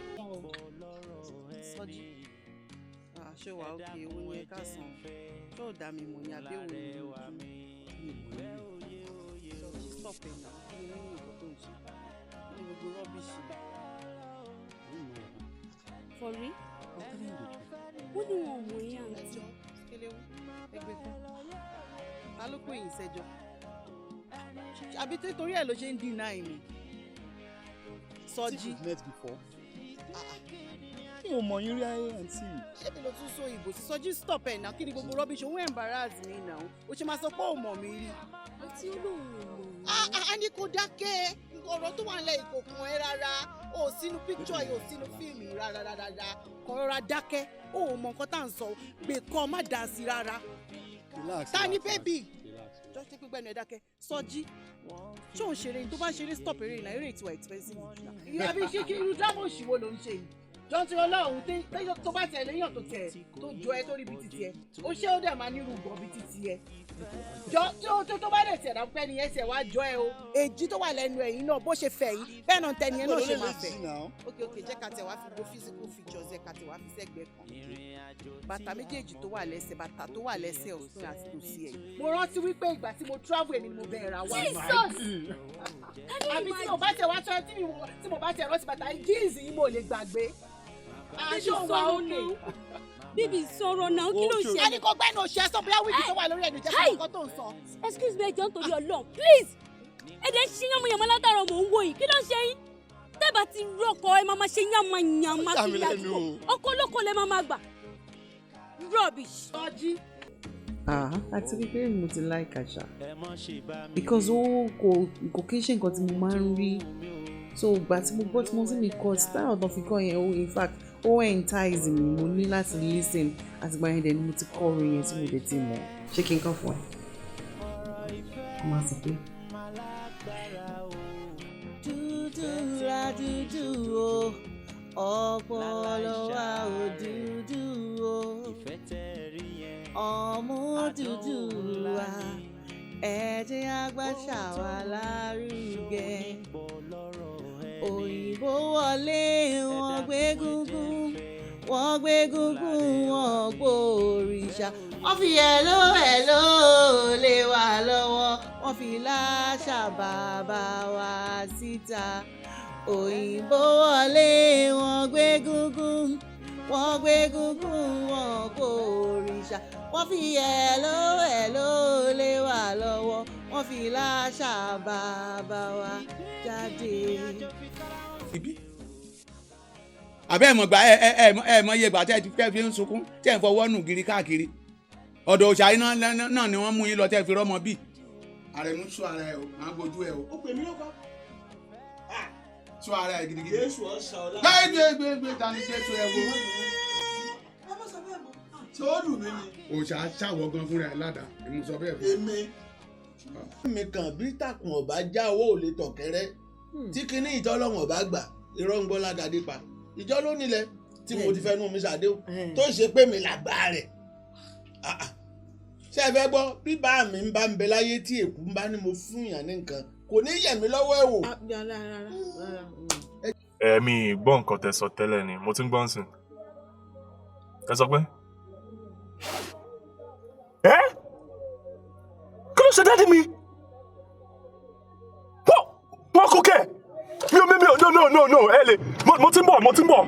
Sọ́jí ṣé wàá òkè ewu ni ẹ ká san ṣé ò dá mi mọ̀ ní abẹ́wò ní Sọ́jí stop ẹ̀ náà kí ni nínú ìbò tó ń ṣe ní gbogbo rọ́bìṣì. For real? Wọ́n ní wọn ò mọ̀ yín àǹtí. Kéléwú ẹgbẹ́ kan ta ló pè yín sẹ́jọ́ àbí torí ẹ̀ ló ṣe ń deny mi. Sọ́jí. Mi ò mọ̀ yín rí ayé àǹtí. Ṣé mi ló tún sọ ìbò sí Sọ́jí stop ẹ̀ náà kí ni gbogbo rọ́bìṣì òun embarrass mi náà o ṣe máa sọ pé ò mọ̀ mi rí. Àǹtí olóhùn ò mọ̀. A ní kó dákẹ́ ọ̀rọ̀ tó wà ń lẹ ìkòkùn ẹ rárá o sínú picture yìí o sínú fíìmù rárá kò rọra dákẹ́ o ò mọ nǹkan tá à ń sọ gbè kọ́ má dà sí rárá. Ta ni bébì jọ ṣe pípẹ́ nu ẹ dákẹ́ Sọ́jí ṣé òun ṣeré tó bá ṣeré stop eré ìlà eré ìtiwà expensive. Àbí ṣé kí irú dámọ̀ òṣìwò ló ń ṣe yìí jọ ti ọlọ́run tó bá tẹ̀ léyàn tó tẹ̀ tó jọ ẹ tó rí bíi titi ẹ ó ṣé ó dẹ̀ máa nírú gbọ́ bíi titi ẹ jọ tó bá dẹ̀ tẹ̀ dá pẹ́ nìyẹn tẹ̀ wá jọ ẹ o èjì tó wà lẹ́nu ẹ̀yìn náà bó ṣe fẹ̀ yìí bẹ́ẹ̀ náà tẹni ẹ náà ṣe máa fẹ̀. ok jẹ́ ká tẹ̀ wá fi gbó physical features ẹ̀ ká tẹ̀ wá fi sẹ́gbẹ̀ẹ́ kan bàtà méjèèjì tó wà lẹ́sẹ̀ bàtà tó wà lẹ́sẹ̀ ọ̀tún àti tòsí ẹ̀. mo rántí wípé ìgbà tí mo travel èmi ni mo bẹ̀rẹ̀ ra wá. àbí tí mo bá tẹ̀ wá tọ́ tí mo bá tẹ̀ rántí bàtà jeans yìí mo lè gbàgbé. aṣọ wa òkè. Bíbí sọ̀rọ̀ náà kí ló ń ṣe. a ní kó gbẹ́nu òṣè sọ bóyá wíìgì tó wà lórí ẹ̀dùn jẹ́ fún ọkọ tó ń sọ. Excuse me ẹjọ́ nítorí Ọlọ́run please ẹ̀dẹ̀ ṣe yánmọ̀yánmọ́ látara mò ń wò yìí kí ló ń ṣe yín tẹ́bà ti rọ́kọ̀ ẹ máa ṣe yánmọ̀yánmọ́ kiri àdúgbò ọkọ̀ olóko lẹ máa gbà rubbish. Sọ́jí. Àti wípé mo ti like àṣà because ó kò kí n ṣe nǹkan tí mo máa ń rí so ìgbà tí mo gbọ́ tí mo sì ní kọ́ style ọ̀dọ́ fi kọ́ yẹn o in fact ó entice mi mo ní láti listen àtìgbà yẹn dẹ̀ ni mo ti kọ́ orin yẹn tí mo dẹ̀ ti mọ̀ ṣé kí n kọ́ fún ẹ kó máa sọ pé. dúdú la dúdú o ọpọlọ wa ò dúdú o ọmú dúdú wa ẹ̀jẹ̀ àgbàṣà wa lárugẹ òyìnbó wọlé wọ́n gbé gúngún wọ́n gbòòrìṣà wọ́n fi ẹ̀ló lé wa lọ́wọ́ wọ́n fi láṣà bàbá wa síta òyìnbó wọlé wọ́n gbé gúngún wọ́n gbòòrìṣà wọ́n fi ẹ̀ló lé wa lọ́wọ́ wọ́n fi láṣà bàbá wa jáde. àbẹ́ ẹ̀mọ̀ gba ẹ̀mọ̀ iye ìgbà tẹ́ ẹ fi ń sunkún tẹ́ ẹ fọwọ́ nù gírí káàkiri ọ̀dọ̀ òṣà iná náà ni wọ́n mú yín lọ tẹ́ ẹ fi rọ́mọ bí Àrẹ̀mú sọ ara ẹ o máa gbójú ẹ o. Ó pè mí ló kọ́. Sọ ara ẹ gidigidi. Jésù ọ̀sà ọ̀la. Gbé dání Jésù ẹ wo. Ṣé ó dùn mí ni? Òòṣà ṣàwọ̀ gan fúnra ẹ ládàá. Èmi sọ bẹ́ẹ̀ fún. Èmi kàn bí tàkùn ọ̀bá já owó ò lè tọ̀kẹ́rẹ́. Tí kinní ìjọ lọ́wọ́n ọ̀bá gbà, irọ́ ń gbọ́ ládàdé pa. Ìjọ ló nílẹ̀ tí mo ti fẹ́ nú mi ṣàdéhùn. Tó ṣe pé mi làgbà rẹ̀. Ṣé ẹ fẹ́ gbọ́ bí bá mi ń bá ń bẹ láyé tí èkú ń bá ní mo fún yàn ní nǹkan kò ní yẹ̀ mí lọ́wọ́ ẹ̀ wò. Ẹ̀mí gbọ́ nǹkan tẹ́ sọ tẹ́lẹ̀ ni mo ti ń gbọ́ nsìn. Ẹ sọ pé. Kí ló ṣe dáàdi mi? Wọ́n kò kẹ́ mi ò no ẹ lè mo ti ń bọ̀.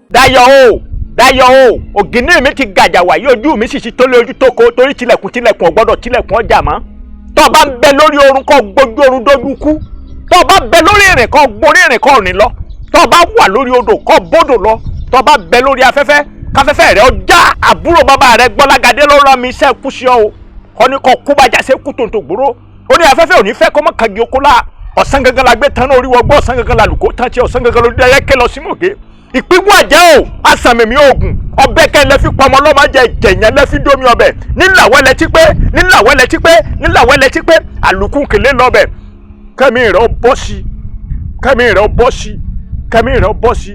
Dayọ̀ o ògìní mi ti gàjà wáyé ojú mi sì ti tó lé ojú tó ko torí tilẹ̀kùn ọ̀gbọ́dọ̀ tilẹ̀kùn ọjà mọ́ tó bá ń bẹ lórí orun kọ́ gbójú orun dójú kú tó bá bẹ lórí ìrìn kọ́ gborí ìrìn kọ́ rìn lọ tó bá wà lórí odò kọ́ bódò lọ tó bá bẹ lórí afẹ́fẹ́ káfẹ́fẹ́ rẹ̀ ọjà àbúrò bàbá rẹ̀ Gbọ́lágadé ló rán mi iṣẹ́ kú sí ọ ọ ní kọ́ kú bàjá ṣe kú tòǹtò gbòòrò ó ní afẹ́fẹ́ ò ní fẹ́ kọ́ mọ́ kagi oko la ọ̀sán gangan la gbé tán náà orí wọgbọ́ ọ̀sán gangan la lùkó tán tí ọ̀sán gangan ló dé ayẹ́kẹ́ lọ sí mòge ìpínwó àjẹ́ o asàmìmí oògùn ọbẹ̀ kẹ́ lẹ́fí pọmọ lọ́mọ jẹ ìjẹ̀yàn lẹ́fí dómi ọbẹ̀ níláwẹ́lẹ́ tí pé àlùkù kèlé lọ́bẹ̀ kẹ́mi rẹ̀ bọ́ sí.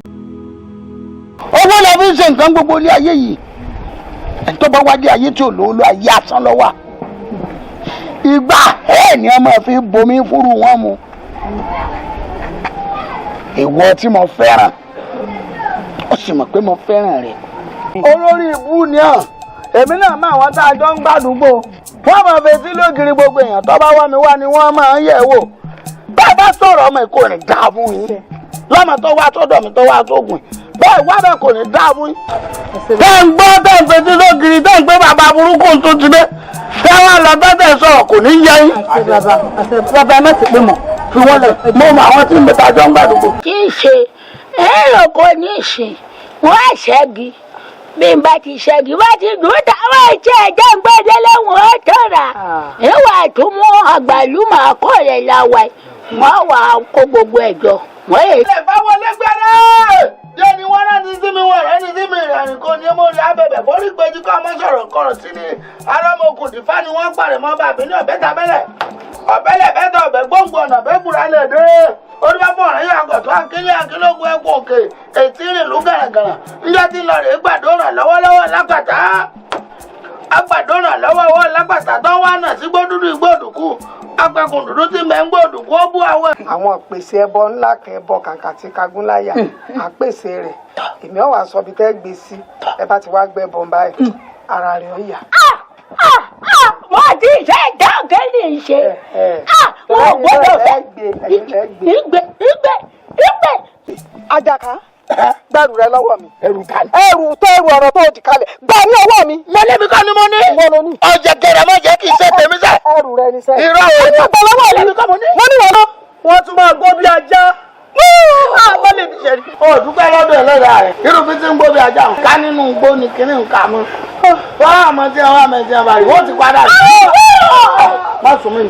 owó la fi ń ṣe nǹkan gbogbo ilé ayé yìí ẹni tó bá wájú ayé tí ò lówó lọ ayé asán lọ wà ìgbà ni ọmọ fi bomi fúru wọn mu ìwọ tí mo fẹ́ràn ó sì mọ̀ pé mo fẹ́ràn rẹ̀. olórí ìbú ni ọ́ èmi náà máa wọn tá a jọ ń gbàdúgbò wọ́n máa fetí lógiri gbogbo èèyàn tó bá wá mi wá ni wọ́n máa ń yẹ̀ wò bá a bá sọ̀rọ̀ ọmọ ìkó rìn dáa fún yín lọ́mọ tó wá sọ́dọ̀ mi tó wá sógun bẹ́ẹ̀ wá bẹ́ẹ̀ kò ní dáa fún yín. tẹ́ ń gbọ́ tẹ́ ń fetí lógiri tẹ́ ń gbé bàbá burúkú tó ti dé tẹ́ wá lọ tẹ́tẹ́ sọ̀rọ̀ kò ní yẹ yín. bàbá ẹ má ti pé mọ̀ fi wọ́n lẹ̀ mo mọ àwọn tí mo ta jọ ń gbàdúgbò. kì í ṣe èrò kò ní ìsìn wọn á ṣẹ́gi bí n bá ti ṣẹ́gi bá ti dùn táwọn ẹ̀jẹ̀ ẹ̀jẹ̀ ń gbẹ́dẹ́ lẹ́wọ̀n ó tọ̀ra ìwà tó mú àgbàlùmọ̀ àkọọ̀lẹ̀ làwà wọ́n wà á kó gbogbo ẹ̀jọ̀ wọ́n yẹ. ilé ìfowópamọ́ gbẹ́rẹ́ yé ni wọ́n náà ti sí mi wọ̀ ẹni sí mi ìrìn kò ní mo rí abẹ́bẹ̀ forí péjú kọ́ ọmọ sọ̀rọ̀ kọ̀rọ̀ sí ni arámọkùn dìfá ni wọ́n pàrẹ̀ mọ́ bàbí ní ọ̀bẹ tabẹ́lẹ̀ ọ̀bẹ́lẹ̀ bẹ́tọ̀ ọ̀bẹ gbòǹgbò ọ̀nà bẹ́ẹ̀ gbúra lè dé onífẹ́fọ́ ọ̀rẹ́ yà gọ̀tọ́ akínyẹ́ akínlógún ẹ̀kọ́ òkè ètí ìrìnlú gàràgàrà níjẹ́ tí lọ rèé gbàdúrà lọ́wọ́lọ́wọ́ lápàtà agbàdúrà lọ́wọ́wọ́ lápàtà tó wà náà sí gbódúdú ìgbòdùkú apẹkùn dúdú tí mẹ́ ń gbòdùkú ó bú àwọn. àwọn ìpèsè ẹbọ ńlá kan ẹbọ kàkà tí kagúnláyà àpèsè rẹ̀ èmi ọ̀ wá sọ bí tẹ́ gbé sí ẹ bá ti wá gbẹ bọ̀ báyìí ara rẹ̀ ó yà. wọ́n ti ṣe dáńgẹ́ ní ìṣe wọ́n gbọ́dọ̀ fẹ́ ìgbẹ́. Àjàká gbẹrù rẹ lọ́wọ́ mi. ẹrù ta ni. ẹrù ọ̀rọ̀ tó di kalẹ̀ gbà ní ọwọ́ mi. mo lébi kan ni mo ní. ìwọ ló ní. ọjà gẹrẹ mọ jẹ kí n ṣe tèmi sẹ. ẹrù rẹ ni sẹ. irọ́ o. ẹni ọgbà lọ́wọ́ mi. lébi kan mo ní. wọ́n ní wọn. wọ́n tún máa gbó bí ajá. wọ́n lè fi ṣe. o dúpẹ́ lọ́dọ̀ ẹlẹ́dàá rẹ̀. irú fi ti ń gbó bí ajá. ká nínú gbó ni kíní nǹkan mọ́. wọ́n á mọ tí wọ́n á mọ tí wọ́n bá rí. wọ́n ti padà. má sùn mí.